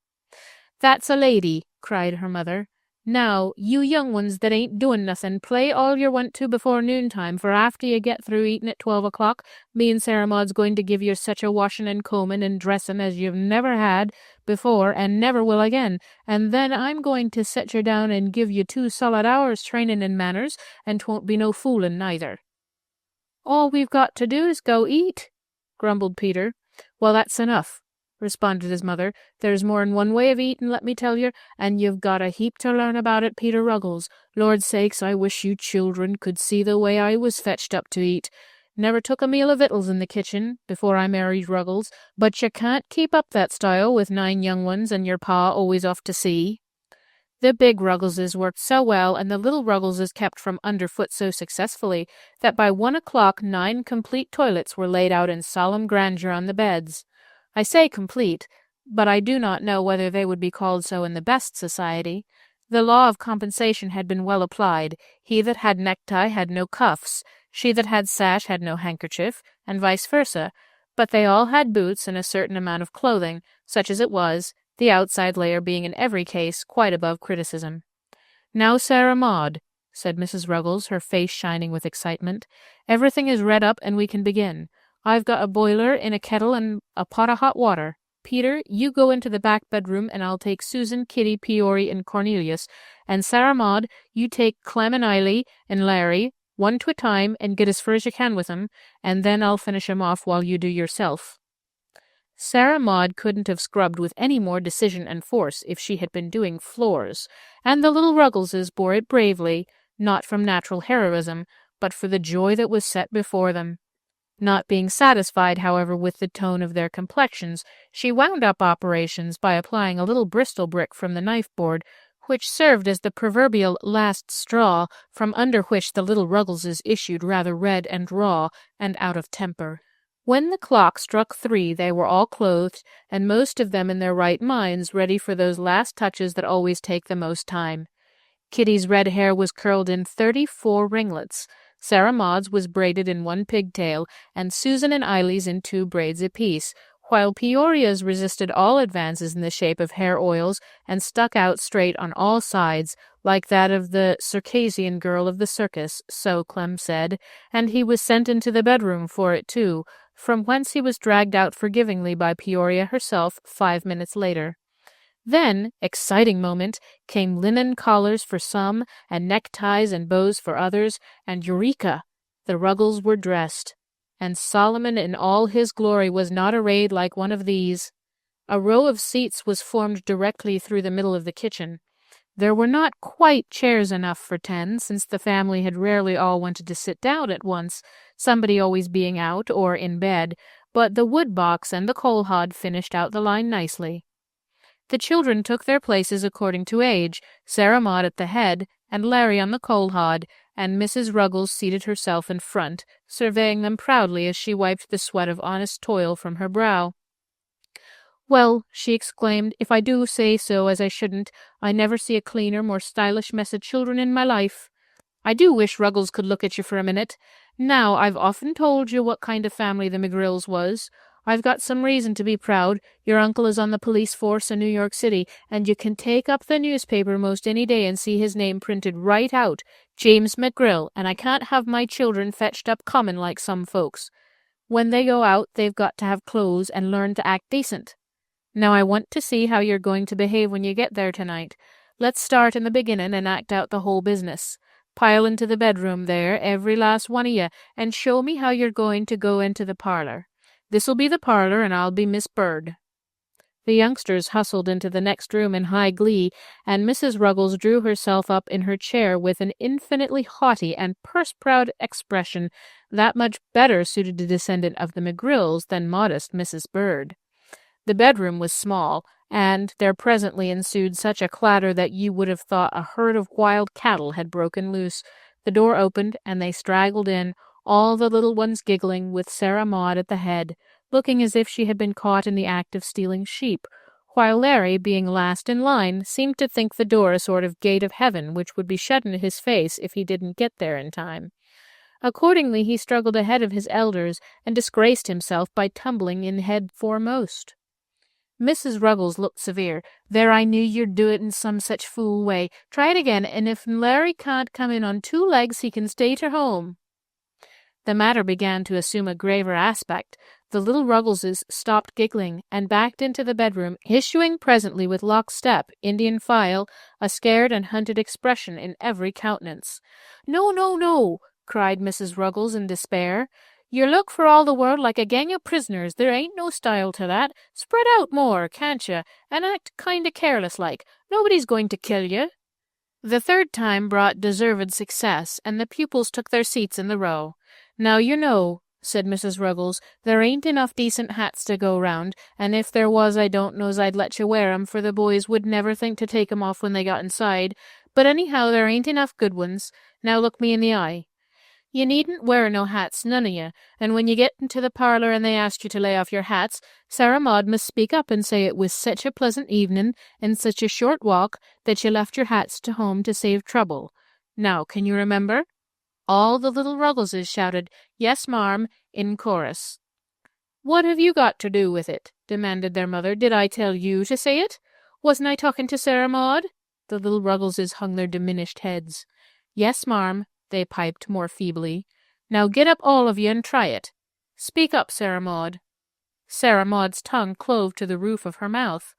"That's a lady," cried her mother. "Now, you young ones that ain't doin' nothin', play all yer want to before noontime, for after you get through eatin' at 12 o'clock, me and Sarah Maud's going to give you such a washin' and combin' and dressin' as you've never had before and never will again, and then I'm going to set yer down and give you 2 solid hours trainin' in manners, and 'twon't be no foolin' neither." "All we've got to do is go eat," grumbled Peter. "Well, that's enough," responded his mother. "There's more'n one way of eatin', let me tell yer, and you've got a heap to learn about it, Peter Ruggles. Lord sakes, I wish you children could see the way I was fetched up to eat. Never took a meal of victuals in the kitchen before I married Ruggles, but you can't keep up that style with 9 young ones and your pa always off to sea." The big Ruggleses worked so well, and the little Ruggleses kept from underfoot so successfully, that by 1 o'clock 9 complete toilets were laid out in solemn grandeur on the beds. I say complete, but I do not know whether they would be called so in the best society. The law of compensation had been well applied. He that had necktie had no cuffs, she that had sash had no handkerchief, and vice versa, but they all had boots and a certain amount of clothing, such as it was, the outside layer being in every case quite above criticism. "Now, Sarah Maud," said Mrs. Ruggles, her face shining with excitement, "everything is redd up and we can begin. I've got a boiler in a kettle and a pot of hot water. Peter, you go into the back bedroom and I'll take Susan, Kitty, Peory, and Cornelius, and Sarah Maud, you take Clem and Eily and Larry, one to a time, and get as far as you can with 'em, and then I'll finish 'em off while you do yourself." Sarah Maud couldn't have scrubbed with any more decision and force if she had been doing floors, and the little Ruggleses bore it bravely, not from natural heroism, but for the joy that was set before them. Not being satisfied, however, with the tone of their complexions, she wound up operations by applying a little Bristol brick from the knife-board, which served as the proverbial last straw, from under which the little Ruggleses issued rather red and raw and out of temper. When the clock struck 3, they were all clothed, and most of them in their right minds, ready for those last touches that always take the most time. Kitty's red hair was curled in 34 ringlets. Sarah Maud's was braided in 1 pigtail, and Susan and Eily's in 2 braids apiece, while Peoria's resisted all advances in the shape of hair oils and stuck out straight on all sides, like that of the Circassian girl of the circus, so Clem said, and he was sent into the bedroom for it too, from whence he was dragged out forgivingly by Peoria herself 5 minutes later. Then, exciting moment, came linen collars for some, and neckties and bows for others, and eureka! The Ruggles were dressed. And Solomon in all his glory was not arrayed like one of these. A row of seats was formed directly through the middle of the kitchen. There were not quite chairs enough for 10, since the family had rarely all wanted to sit down at once, somebody always being out or in bed, but the wood box and the coal hod finished out the line nicely. The children took their places according to age, Sarah Maud at the head, and Larry on the coal hod, and Mrs. Ruggles seated herself in front, surveying them proudly as she wiped the sweat of honest toil from her brow. "Well," she exclaimed, "if I do say so as I shouldn't, I never see a cleaner, more stylish mess of children in my life. I do wish Ruggles could look at you for a minute. Now, I've often told you what kind of family the McGrills was. I've got some reason to be proud. Your uncle is on the police force in New York City, and you can take up the newspaper most any day and see his name printed right out, James McGrill, and I can't have my children fetched up common like some folks. When they go out, they've got to have clothes and learn to act decent. Now I want to see how you're going to behave when you get there tonight. Let's start in the beginning and act out the whole business. Pile into the bedroom there, every last one of you, and show me how you're going to go into the parlor. This'll be the parlor, and I'll be Miss Bird." The youngsters hustled into the next room in high glee, and Mrs. Ruggles drew herself up in her chair with an infinitely haughty and purse-proud expression that much better suited a descendant of the McGrills than modest Mrs. Bird. The bedroom was small, and there presently ensued such a clatter that you would have thought a herd of wild cattle had broken loose. The door opened, and they straggled in, all the little ones giggling, with Sarah Maud at the head, looking as if she had been caught in the act of stealing sheep, while Larry, being last in line, seemed to think the door a sort of gate of heaven which would be shut in his face if he didn't get there in time. Accordingly, he struggled ahead of his elders and disgraced himself by tumbling in head foremost. Mrs. Ruggles looked severe. "There, I knew you'd do it in some such fool way. Try it again, and if Larry can't come in on 2 legs, he can stay to home." The matter began to assume a graver aspect. The little Ruggleses stopped giggling and backed into the bedroom, issuing presently with lock-step, Indian file, a scared and hunted expression in every countenance. "No, no, no!" cried Mrs. Ruggles in despair. "You look for all the world like a gang of prisoners. There ain't no style to that. Spread out more, can't you, and act kind of careless-like. Nobody's going to kill you." The third time brought deserved success, and the pupils took their seats in the row. "Now, you know," said Mrs. Ruggles, "there ain't enough decent hats to go round, and if there was I don't know's I'd let you wear 'em, for the boys would never think to take 'em off when they got inside. But anyhow, there ain't enough good ones. Now look me in the eye. You needn't wear no hats, none of you, and when you get into the parlor and they ask you to lay off your hats, Sarah Maud must speak up and say it was such a pleasant evening and such a short walk that you left your hats to home to save trouble. Now, can you remember?" All the little Ruggleses shouted, "Yes, marm," in chorus. "What have you got to do with it?" demanded their mother. "Did I tell you to say it? Wasn't I talking to Sarah Maud?" The little Ruggleses hung their diminished heads. "Yes, marm," they piped more feebly. "Now get up all of you and try it. Speak up, Sarah Maud." Sarah Maud's tongue clove to the roof of her mouth.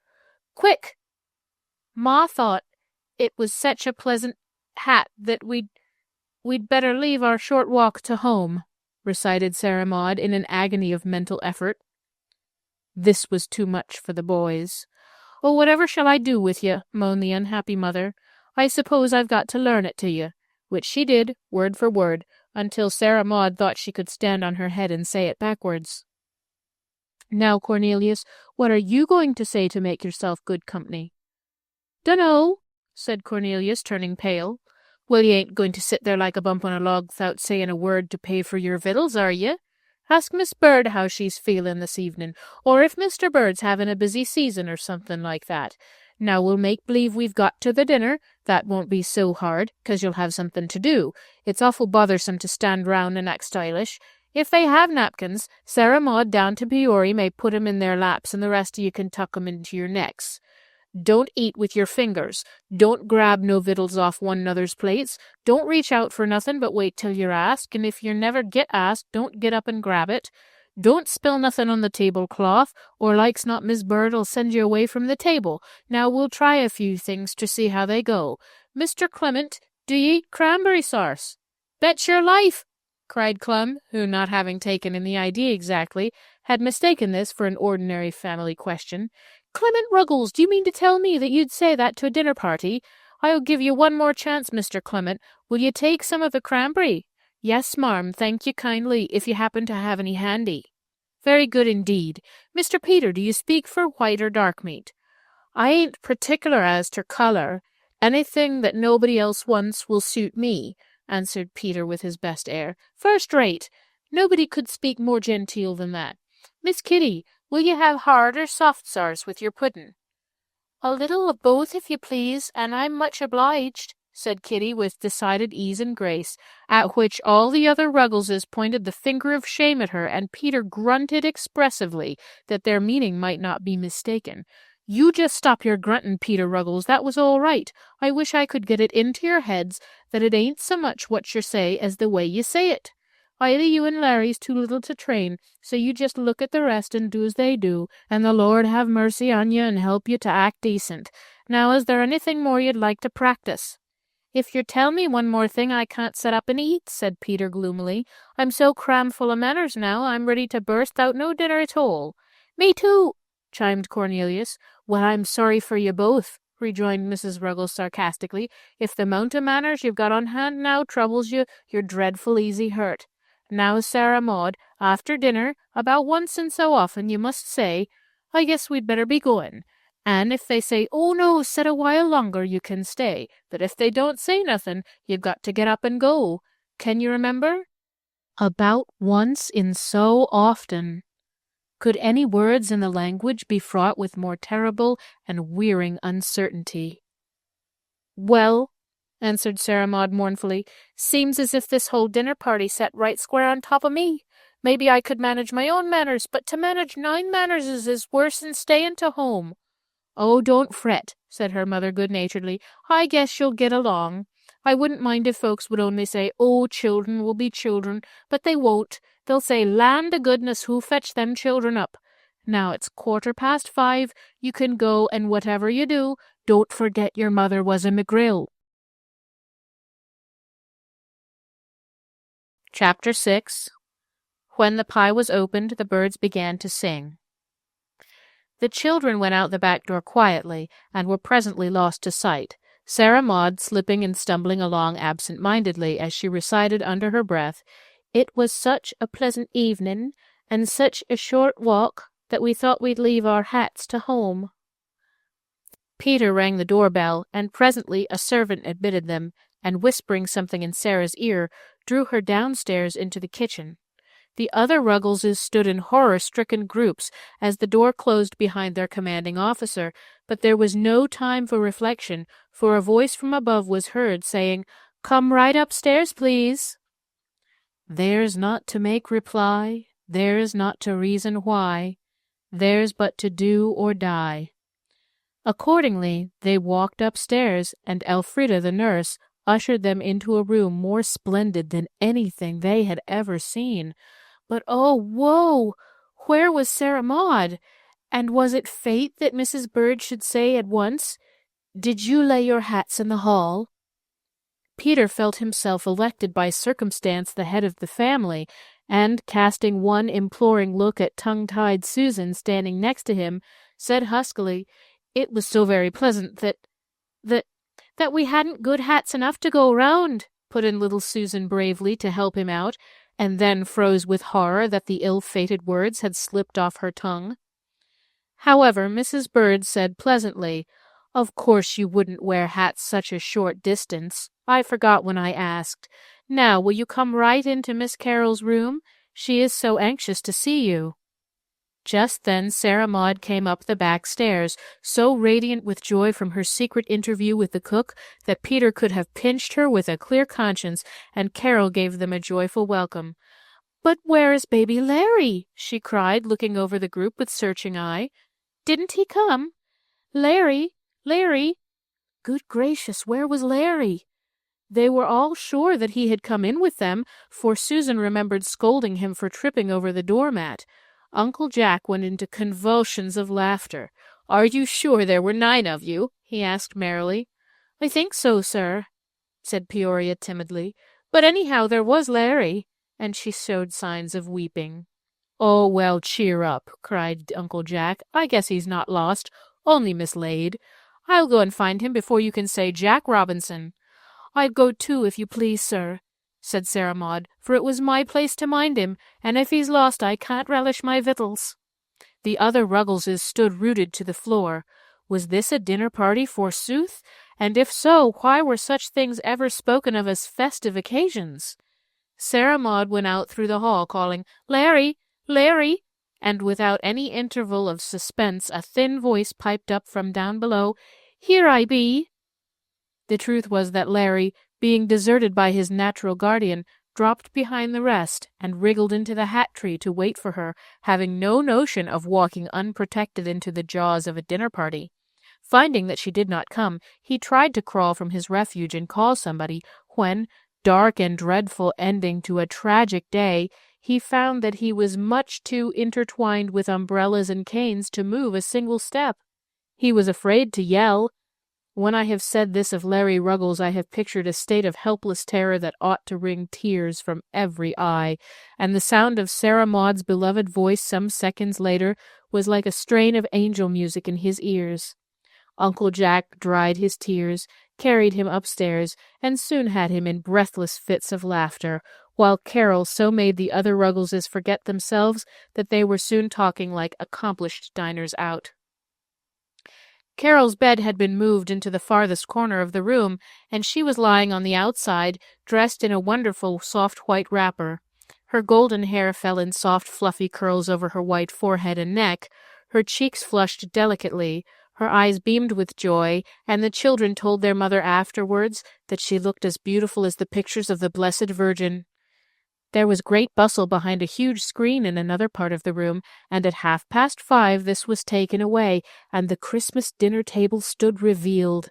"Quick! Ma thought it was such a pleasant hat that we'd better leave our short walk to home," recited Sarah Maud in an agony of mental effort. This was too much for the boys. "Oh, whatever shall I do with you?" moaned the unhappy mother. "I suppose I've got to learn it to you," which she did, word for word, until Sarah Maud thought she could stand on her head and say it backwards. "Now, Cornelius, what are you going to say to make yourself good company?" "Dunno," said Cornelius, turning pale. "Well, you ain't going to sit there like a bump on a log without saying a word to pay for your victuals, are you? Ask Miss Bird how she's feeling this evening, or if Mr. Bird's having a busy season or something like that. Now we'll make believe we've got to the dinner. That won't be so hard, 'cause you'll have something to do. It's awful bothersome to stand round and act stylish. If they have napkins, Sarah Maud down to Peory may put 'em in their laps, and the rest of you can tuck 'em into your necks. Don't eat with your fingers. Don't grab no victuals off one another's plates. Don't reach out for nothing but wait till you're asked, and if you never get asked, don't get up and grab it. Don't spill nothing on the tablecloth, or like's not Miss Bird'll send you away from the table. Now we'll try a few things to see how they go. Mr. Clement, do you eat cranberry sarse?" "Bet your life!" cried Clem, who, not having taken in the idea exactly, had mistaken this for an ordinary family question. "Clement Ruggles, do you mean to tell me that you'd say that to a dinner party? I'll give you one more chance, Mr. Clement. Will you take some of the cranberry?" "Yes, marm, thank you kindly, if you happen to have any handy." "Very good indeed. Mr. Peter, do you speak for white or dark meat?" "I ain't particular as ter colour. Anything that nobody else wants will suit me," answered Peter with his best air. "First rate. Nobody could speak more genteel than that. Miss Kitty, will you have hard or soft sarse with your pudding?" "A little of both, if you please, and I'm much obliged," said Kitty with decided ease and grace, at which all the other Ruggleses pointed the finger of shame at her, and Peter grunted expressively that their meaning might not be mistaken. "You just stop your grunting, Peter Ruggles, that was all right. I wish I could get it into your heads that it ain't so much what you say as the way you say it. Either you and Larry's too little to train, so you just look at the rest and do as they do, and the Lord have mercy on you and help you to act decent. Now, is there anything more you'd like to practice?" "If you tell me one more thing, I can't set up and eat," said Peter gloomily. "I'm so cram-full of manners now, I'm ready to burst out no dinner at all." "Me too," chimed Cornelius. "Well, I'm sorry for you both," rejoined Mrs. Ruggles sarcastically. "If the amount of manners you've got on hand now troubles you, you're dreadful easy hurt. Now, Sarah Maud, after dinner, about once in so often, you must say, 'I guess we'd better be going.' And if they say, 'Oh, no, sit a while longer,' you can stay. But if they don't say nothing, you've got to get up and go. Can you remember?" About once in so often. Could any words in the language be fraught with more terrible and wearing uncertainty? "Well," answered Sarah Maud mournfully, "seems as if this whole dinner party sat right square on top of me. Maybe I could manage my own manners, but to manage 9 manners is worse than staying to home." "Oh, don't fret," said her mother good-naturedly. "I guess you'll get along. I wouldn't mind if folks would only say, 'Oh, children will be children,' but they won't. They'll say, 'Land o' goodness, who fetched them children up?' Now it's 5:15. You can go, and whatever you do, don't forget your mother was a McGrill." Chapter 6. When the pie was opened, the birds began to sing. The children went out the back door quietly, and were presently lost to sight, Sarah Maud slipping and stumbling along absent-mindedly as she recited under her breath, "It was such a pleasant evening, and such a short walk, that we thought we'd leave our hats to home." Peter rang the doorbell, and presently a servant admitted them, and whispering something in Sarah's ear, drew her downstairs into the kitchen. The other Ruggleses stood in horror-stricken groups as the door closed behind their commanding officer, but there was no time for reflection, for a voice from above was heard, saying, "Come right upstairs, please." Theirs not to make reply, theirs not to reason why, theirs but to do or die. Accordingly, they walked upstairs, and Elfrida, the nurse, ushered them into a room more splendid than anything they had ever seen. But oh, woe! Where was Sarah Maud? And was it fate that Mrs. Bird should say at once, "Did you lay your hats in the hall?" Peter felt himself elected by circumstance the head of the family, and, casting one imploring look at tongue-tied Susan standing next to him, said huskily, "It was so very pleasant that we hadn't good hats enough to go round. put in little Susan bravely to help him out, and then froze with horror that the ill-fated words had slipped off her tongue. However, Mrs. Bird said pleasantly, "Of course you wouldn't wear hats such a short distance. I forgot when I asked. Now, will you come right into Miss Carol's room? She is so anxious to see you." Just then Sarah Maud came up the back stairs, so radiant with joy from her secret interview with the cook that Peter could have pinched her with a clear conscience, and Carol gave them a joyful welcome. "But where is baby Larry?" she cried, looking over the group with searching eye. "Didn't he come? Larry! Larry!" Good gracious, where was Larry? They were all sure that he had come in with them, for Susan remembered scolding him for tripping over the doormat. Uncle Jack went into convulsions of laughter. "Are you sure there were 9 of you?" he asked merrily. "I think so, sir," said Peoria timidly. "But anyhow there was Larry," and she showed signs of weeping. "Oh, well, cheer up," cried Uncle Jack. "I guess he's not lost, only mislaid. I'll go and find him before you can say Jack Robinson." "I'd go too, if you please, sir," said Sarah Maud, "for it was my place to mind him, and if he's lost I can't relish my victuals." The other Ruggleses stood rooted to the floor. Was this a dinner party, forsooth? And if so, why were such things ever spoken of as festive occasions? Sarah Maud went out through the hall, calling, "Larry! Larry!" and without any interval of suspense a thin voice piped up from down below, "Here I be." The truth was that Larry, being deserted by his natural guardian, dropped behind the rest and wriggled into the hat tree to wait for her, having no notion of walking unprotected into the jaws of a dinner party. Finding that she did not come, he tried to crawl from his refuge and call somebody, when, dark and dreadful ending to a tragic day, he found that he was much too intertwined with umbrellas and canes to move a single step. He was afraid to yell. When I have said this of Larry Ruggles, I have pictured a state of helpless terror that ought to wring tears from every eye, and the sound of Sarah Maud's beloved voice some seconds later was like a strain of angel music in his ears. Uncle Jack dried his tears, carried him upstairs, and soon had him in breathless fits of laughter, while Carol so made the other Ruggleses forget themselves that they were soon talking like accomplished diners out. Carol's bed had been moved into the farthest corner of the room, and she was lying on the outside, dressed in a wonderful soft white wrapper. Her golden hair fell in soft fluffy curls over her white forehead and neck, her cheeks flushed delicately, her eyes beamed with joy, and the children told their mother afterwards that she looked as beautiful as the pictures of the Blessed Virgin. There was great bustle behind a huge screen in another part of the room, and at 5:30 this was taken away, and the Christmas dinner table stood revealed.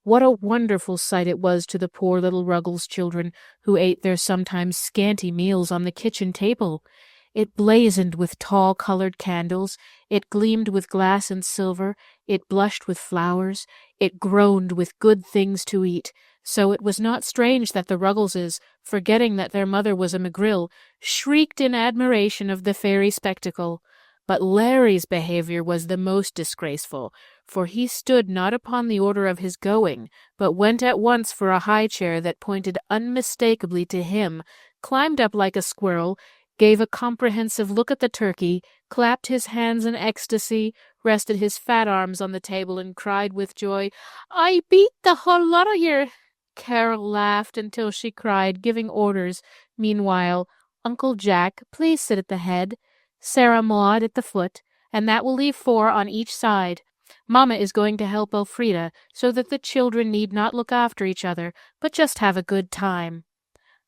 What a wonderful sight it was to the poor little Ruggles children, who ate their sometimes scanty meals on the kitchen table. It blazoned with tall-colored candles, it gleamed with glass and silver, it blushed with flowers, it groaned with good things to eat, so it was not strange that the Ruggleses, forgetting that their mother was a McGrill, shrieked in admiration of the fairy spectacle. But Larry's behavior was the most disgraceful, for he stood not upon the order of his going, but went at once for a high chair that pointed unmistakably to him, climbed up like a squirrel, gave a comprehensive look at the turkey, clapped his hands in ecstasy, rested his fat arms on the table, and cried with joy, "I beat the whole lot of yer!" Carol laughed until she cried, giving orders. Meanwhile, Uncle Jack, please sit at the head, Sarah Maud at the foot, and that will leave 4 on each side. Mamma is going to help Elfrida, so that the children need not look after each other, but just have a good time.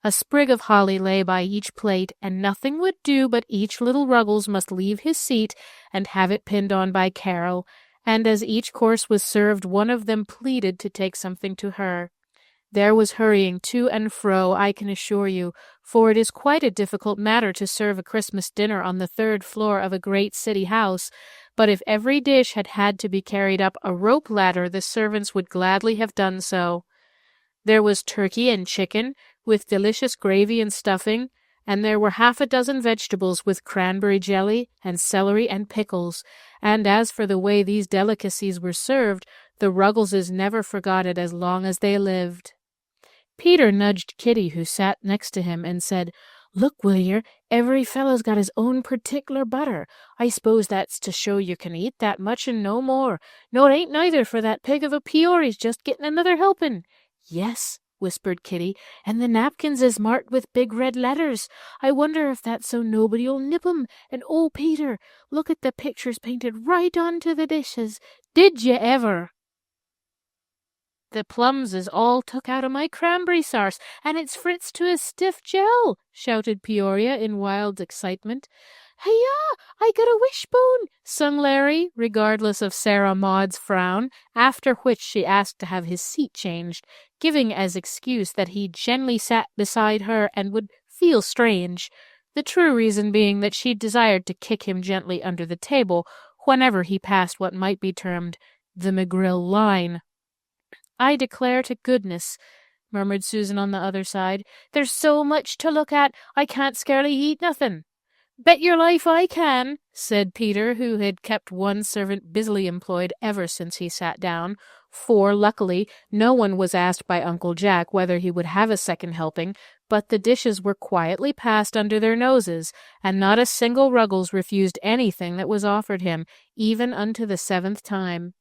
A sprig of holly lay by each plate, and nothing would do but each little Ruggles must leave his seat and have it pinned on by Carol, and as each course was served, one of them pleaded to take something to her. There was hurrying to and fro, I can assure you, for it is quite a difficult matter to serve a Christmas dinner on the 3rd floor of a great city house, but if every dish had had to be carried up a rope ladder, the servants would gladly have done so. There was turkey and chicken, with delicious gravy and stuffing, and there were 6 vegetables with cranberry jelly and celery and pickles, and as for the way these delicacies were served, the Ruggleses never forgot it as long as they lived. Peter nudged Kitty, who sat next to him, and said, "Look, will yer, every fellow's got his own particular butter. I s'pose that's to show you can eat that much and no more. No, it ain't neither, for that pig of a Peory's just getting another helping." "Yes," whispered Kitty, "and the napkins is marked with big red letters. I wonder if that's so nobody'll nip 'em. And oh, Peter, look at the pictures painted right onto the dishes. Did ye ever?" "The plums is all took out of my cranberry sarse, and it's fritzed to a stiff gel," shouted Peoria in wild excitement. "Hi-yah! I got a wishbone," sung Larry, regardless of Sarah Maud's frown, after which she asked to have his seat changed, giving as excuse that he generally sat beside her and would feel strange, the true reason being that she desired to kick him gently under the table whenever he passed what might be termed the McGrill line. "I declare to goodness," murmured Susan on the other side, "there's so much to look at, I can't scarcely eat nothing." "Bet your life I can," said Peter, who had kept one servant busily employed ever since he sat down, for, luckily, no one was asked by Uncle Jack whether he would have a second helping, but the dishes were quietly passed under their noses, and not a single Ruggles refused anything that was offered him, even unto the 7th time.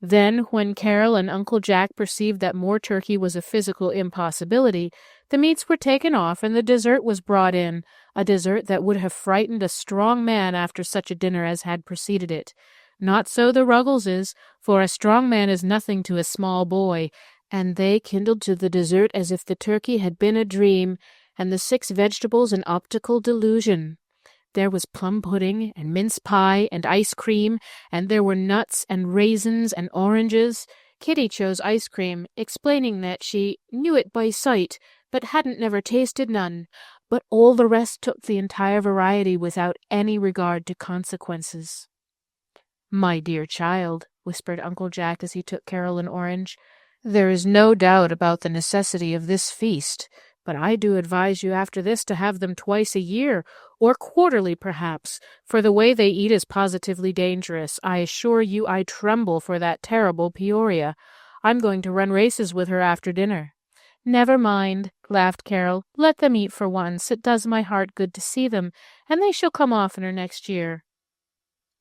Then, when Carol and Uncle Jack perceived that more turkey was a physical impossibility, the meats were taken off and the dessert was brought in, a dessert that would have frightened a strong man after such a dinner as had preceded it. Not so the Ruggleses, for a strong man is nothing to a small boy, and they kindled to the dessert as if the turkey had been a dream, and the 6 vegetables an optical delusion. There was plum pudding and mince pie and ice cream, and there were nuts and raisins and oranges. Kitty chose ice cream, explaining that she knew it by sight, but hadn't never tasted none. But all the rest took the entire variety without any regard to consequences. "My dear child," whispered Uncle Jack as he took Carol an orange, "there is no doubt about the necessity of this feast, but I do advise you after this to have them twice a year, or quarterly perhaps, for the way they eat is positively dangerous. I assure you I tremble for that terrible Peoria. I'm going to run races with her after dinner." "Never mind," laughed Carol. "Let them eat for once. It does my heart good to see them, and they shall come oftener next year."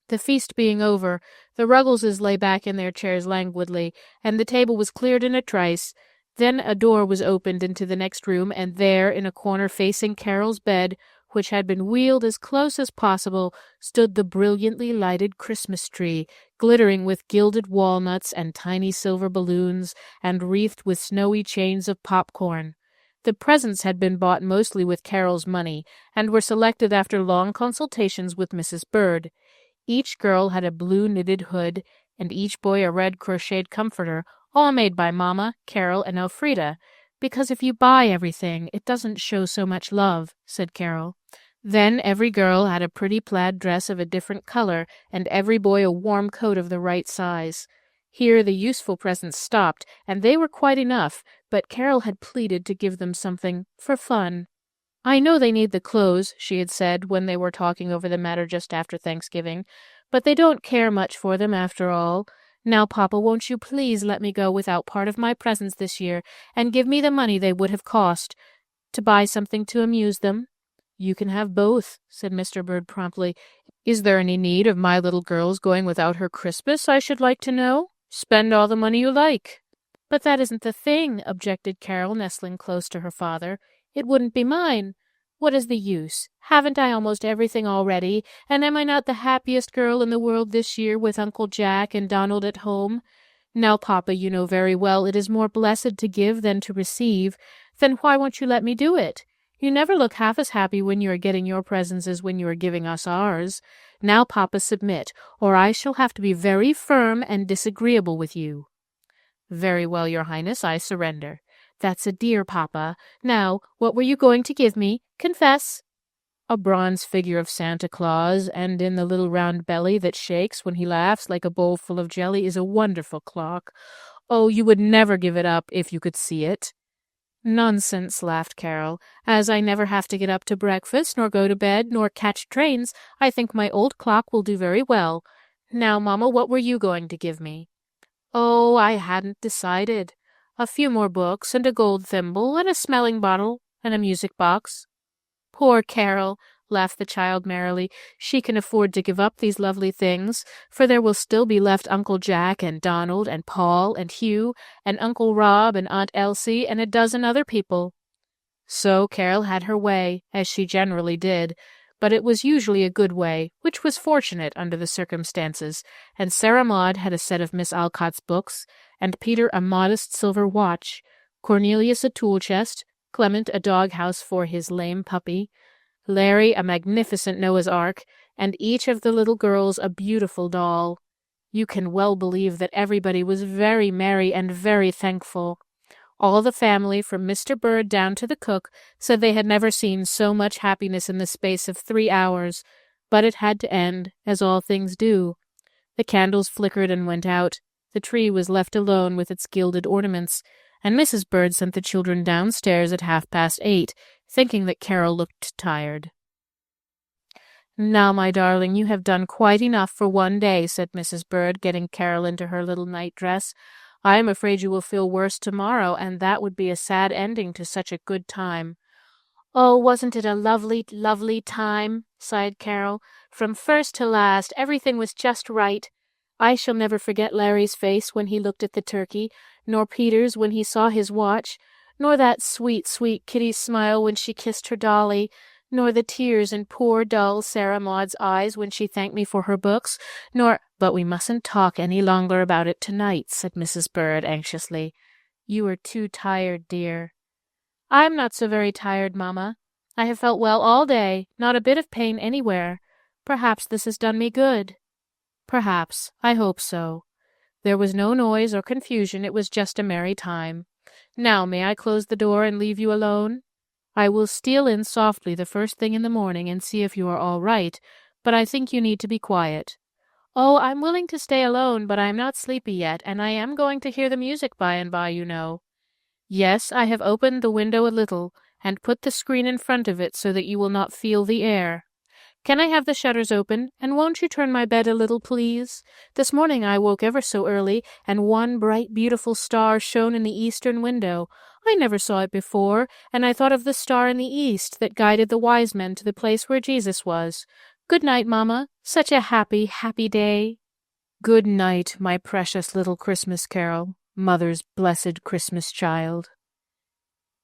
The feast being over, the Ruggleses lay back in their chairs languidly, and the table was cleared in a trice. Then a door was opened into the next room, and there, in a corner facing Carol's bed, which had been wheeled as close as possible, stood the brilliantly lighted Christmas tree, glittering with gilded walnuts and tiny silver balloons, and wreathed with snowy chains of popcorn. The presents had been bought mostly with Carol's money, and were selected after long consultations with Mrs. Bird. Each girl had a blue knitted hood, and each boy a red crocheted comforter, all made by Mamma, Carol, and Elfrida, "because if you buy everything, it doesn't show so much love," said Carol. Then every girl had a pretty plaid dress of a different color, and every boy a warm coat of the right size. Here the useful presents stopped, and they were quite enough, but Carol had pleaded to give them something for fun. "I know they need the clothes," she had said when they were talking over the matter just after Thanksgiving, "but they don't care much for them after all. Now, Papa, won't you please let me go without part of my presents this year, and give me the money they would have cost, to buy something to amuse them?" "You can have both," said Mr. Bird promptly. "Is there any need of my little girl's going without her Christmas, I should like to know? Spend all the money you like." "But that isn't the thing," objected Carol, nestling close to her father. "It wouldn't be mine. What is the use? Haven't I almost everything already, and am I not the happiest girl in the world this year with Uncle Jack and Donald at home? Now, Papa, you know very well it is more blessed to give than to receive. Then why won't you let me do it? You never look half as happy when you are getting your presents as when you are giving us ours. Now, Papa, submit, or I shall have to be very firm and disagreeable with you." "Very well, Your Highness, I surrender." "That's a dear, Papa. Now, what were you going to give me? Confess." "A bronze figure of Santa Claus, and in the little round belly that shakes when he laughs like a bowl full of jelly is a wonderful clock. Oh, you would never give it up if you could see it." "Nonsense," laughed Carol. "As I never have to get up to breakfast, nor go to bed, nor catch trains, I think my old clock will do very well. Now, Mamma, what were you going to give me?" "Oh, I hadn't decided." a few more books, and a gold thimble, and a smelling bottle, and a music box." "Poor Carol," laughed the child merrily. "She can afford to give up these lovely things, for there will still be left Uncle Jack and Donald and Paul and Hugh and Uncle Rob and Aunt Elsie and a dozen other people." So Carol had her way, as she generally did, but it was usually a good way, which was fortunate under the circumstances, and Sarah Maud had a set of Miss Alcott's books, and Peter a modest silver watch, Cornelius a tool chest, Clement a dog-house for his lame puppy, Larry a magnificent Noah's Ark, and each of the little girls a beautiful doll. You can well believe that everybody was very merry and very thankful. All the family, from Mr. Bird down to the cook, said they had never seen so much happiness in the space of 3 hours, but it had to end, as all things do. The candles flickered and went out, the tree was left alone with its gilded ornaments, and Mrs. Bird sent the children downstairs at 8:30, thinking that Carol looked tired. "Now, my darling, you have done quite enough for one day," said Mrs. Bird, getting Carol into her little night-dress. "I am afraid you will feel worse tomorrow, and that would be a sad ending to such a good time." "Oh, wasn't it a lovely, lovely time?" sighed Carol. "From first to last, everything was just right. I shall never forget Larry's face when he looked at the turkey, nor Peter's when he saw his watch, nor that sweet, sweet Kitty's smile when she kissed her dolly, nor the tears in poor, dull Sarah Maud's eyes when she thanked me for her books, nor— "But we mustn't talk any longer about it tonight," said Mrs. Bird anxiously. "You are too tired, dear." "I'm not so very tired, Mamma. I have felt well all day, not a bit of pain anywhere. Perhaps this has done me good." "Perhaps. I hope so. There was no noise or confusion. It was just a merry time. Now may I close the door and leave you alone? I will steal in softly the first thing in the morning and see if you are all right, but I think you need to be quiet." "Oh, I'm willing to stay alone, but I am not sleepy yet, and I am going to hear the music by and by, you know." "Yes, I have opened the window a little, and put the screen in front of it so that you will not feel the air. Can I have the shutters open, and won't you turn my bed a little, please? This morning I woke ever so early, and one bright, beautiful star shone in the eastern window. I never saw it before, and I thought of the star in the east that guided the wise men to the place where Jesus was. Good night, Mamma. Such a happy, happy day." "Good night, my precious little Christmas Carol, Mother's blessed Christmas child."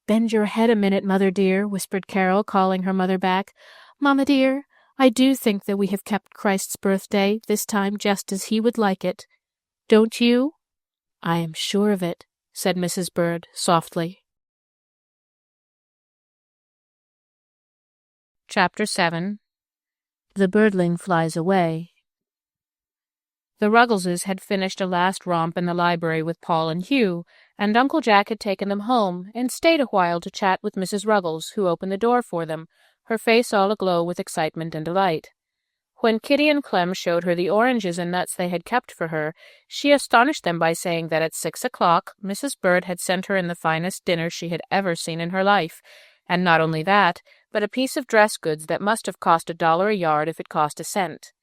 "Bend your head a minute, Mother dear," whispered Carol, calling her mother back. "Mamma dear, I do think that we have kept Christ's birthday this time just as he would like it. Don't you?" "I am sure of it," said Mrs. Bird softly. Chapter 7. The Birdling Flies Away. The Ruggleses had finished a last romp in the library with Paul and Hugh, and Uncle Jack had taken them home and stayed a while to chat with Mrs. Ruggles, who opened the door for them, her face all aglow with excitement and delight. When Kitty and Clem showed her the oranges and nuts they had kept for her, she astonished them by saying that at 6 o'clock Mrs. Bird had sent her in the finest dinner she had ever seen in her life, and not only that, but a piece of dress goods that must have cost $1 a yard if it cost a cent.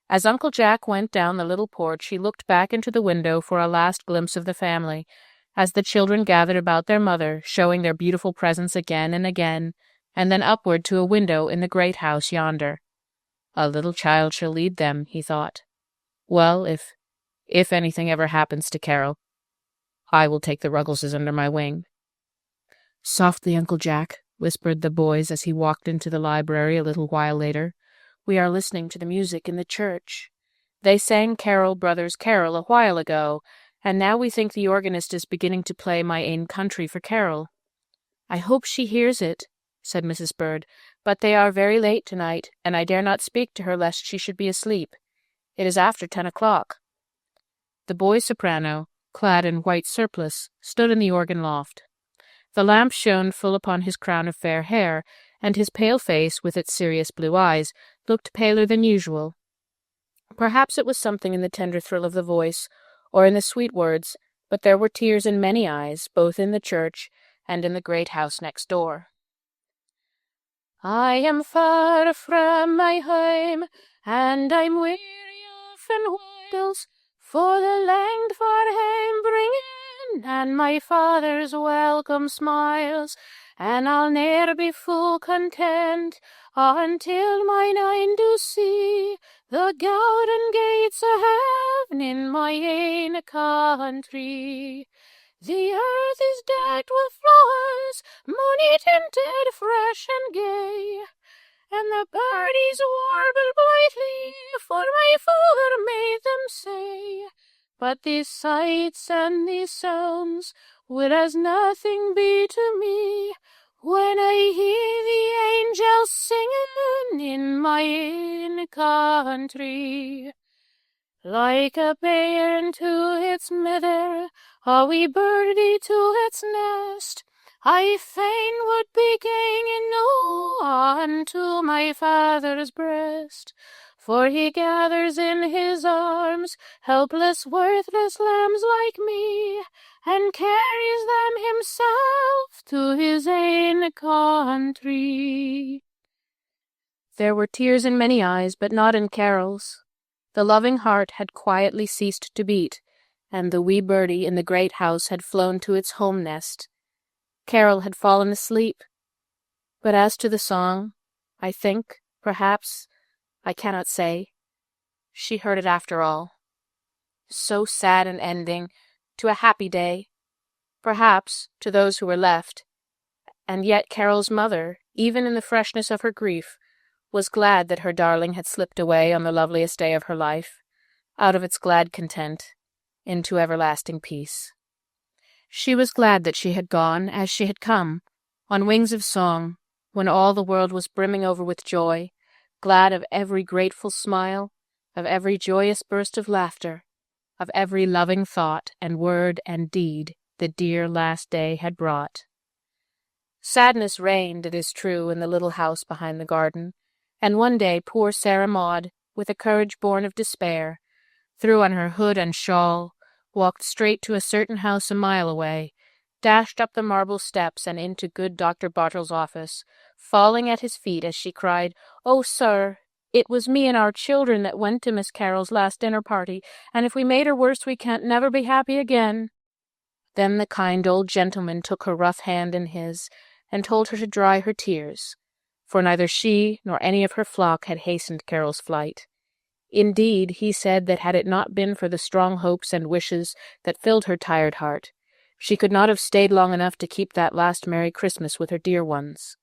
As Uncle Jack went down the little porch, he looked back into the window for a last glimpse of the family, as the children gathered about their mother, showing their beautiful presents again and again, and then upward to a window in the great house yonder. "A little child shall lead them," he thought. "Well, if anything ever happens to Carol, I will take the Ruggleses under my wing." "Softly, Uncle Jack," whispered the boys as he walked into the library a little while later. "We are listening to the music in the church. They sang Carol, Brothers, Carol a while ago, and now we think the organist is beginning to play My Ain Country for Carol." "I hope she hears it," said Mrs. Bird, "but they are very late tonight, and I dare not speak to her lest she should be asleep. It is after 10 o'clock. The boy soprano, clad in white surplice, stood in the organ loft. The lamp shone full upon his crown of fair hair, and his pale face, with its serious blue eyes, looked paler than usual. Perhaps it was something in the tender thrill of the voice, or in the sweet words, but there were tears in many eyes, both in the church and in the great house next door. "I am far from my home, and I'm weary often whiles, for the length for home bringeth and my father's welcome smiles, and I'll ne'er be full content until mine eyne do see the golden gates of heaven in my ain country. The earth is decked with flowers, moony-tinted, fresh and gay, and the birdies warble blithely, for my father made them say. But these sights and these sounds will as nothing be to me when I hear the angels singing in my own country. Like a bairn to its mither, a wee birdie to its nest, I fain would be ganging unto my father's breast, for he gathers in his arms helpless, worthless lambs like me, and carries them himself to his ain country. There were tears in many eyes, but not in Carol's. The loving heart had quietly ceased to beat, and the wee birdie in the great house had flown to its home nest. Carol had fallen asleep. But as to the song, I think, perhaps, I cannot say, she heard it after all. So sad an ending to a happy day, perhaps, to those who were left, and yet Carol's mother, even in the freshness of her grief, was glad that her darling had slipped away on the loveliest day of her life, out of its glad content, into everlasting peace. She was glad that she had gone as she had come, on wings of song, when all the world was brimming over with joy, glad of every grateful smile, of every joyous burst of laughter, of every loving thought and word and deed the dear last day had brought. Sadness reigned, it is true, in the little house behind the garden, and one day poor Sarah Maud, with a courage born of despair, threw on her hood and shawl, walked straight to a certain house a mile away, dashed up the marble steps and into good Dr. Bartle's office, falling at his feet as she cried, "Oh, sir, it was me and our children that went to Miss Carol's last dinner party, and if we made her worse we can't never be happy again." Then the kind old gentleman took her rough hand in his, and told her to dry her tears, for neither she nor any of her flock had hastened Carol's flight. Indeed, he said that had it not been for the strong hopes and wishes that filled her tired heart, she could not have stayed long enough to keep that last Merry Christmas with her dear ones.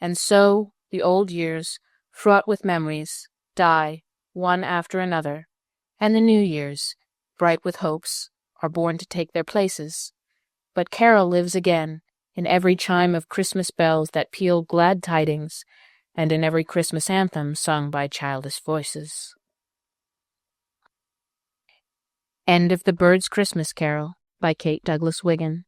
And so the old years, fraught with memories, die one after another, and the new years, bright with hopes, are born to take their places. But Carol lives again, in every chime of Christmas bells that peal glad tidings, and in every Christmas anthem sung by childish voices. End of The Bird's Christmas Carol by Kate Douglas Wiggin.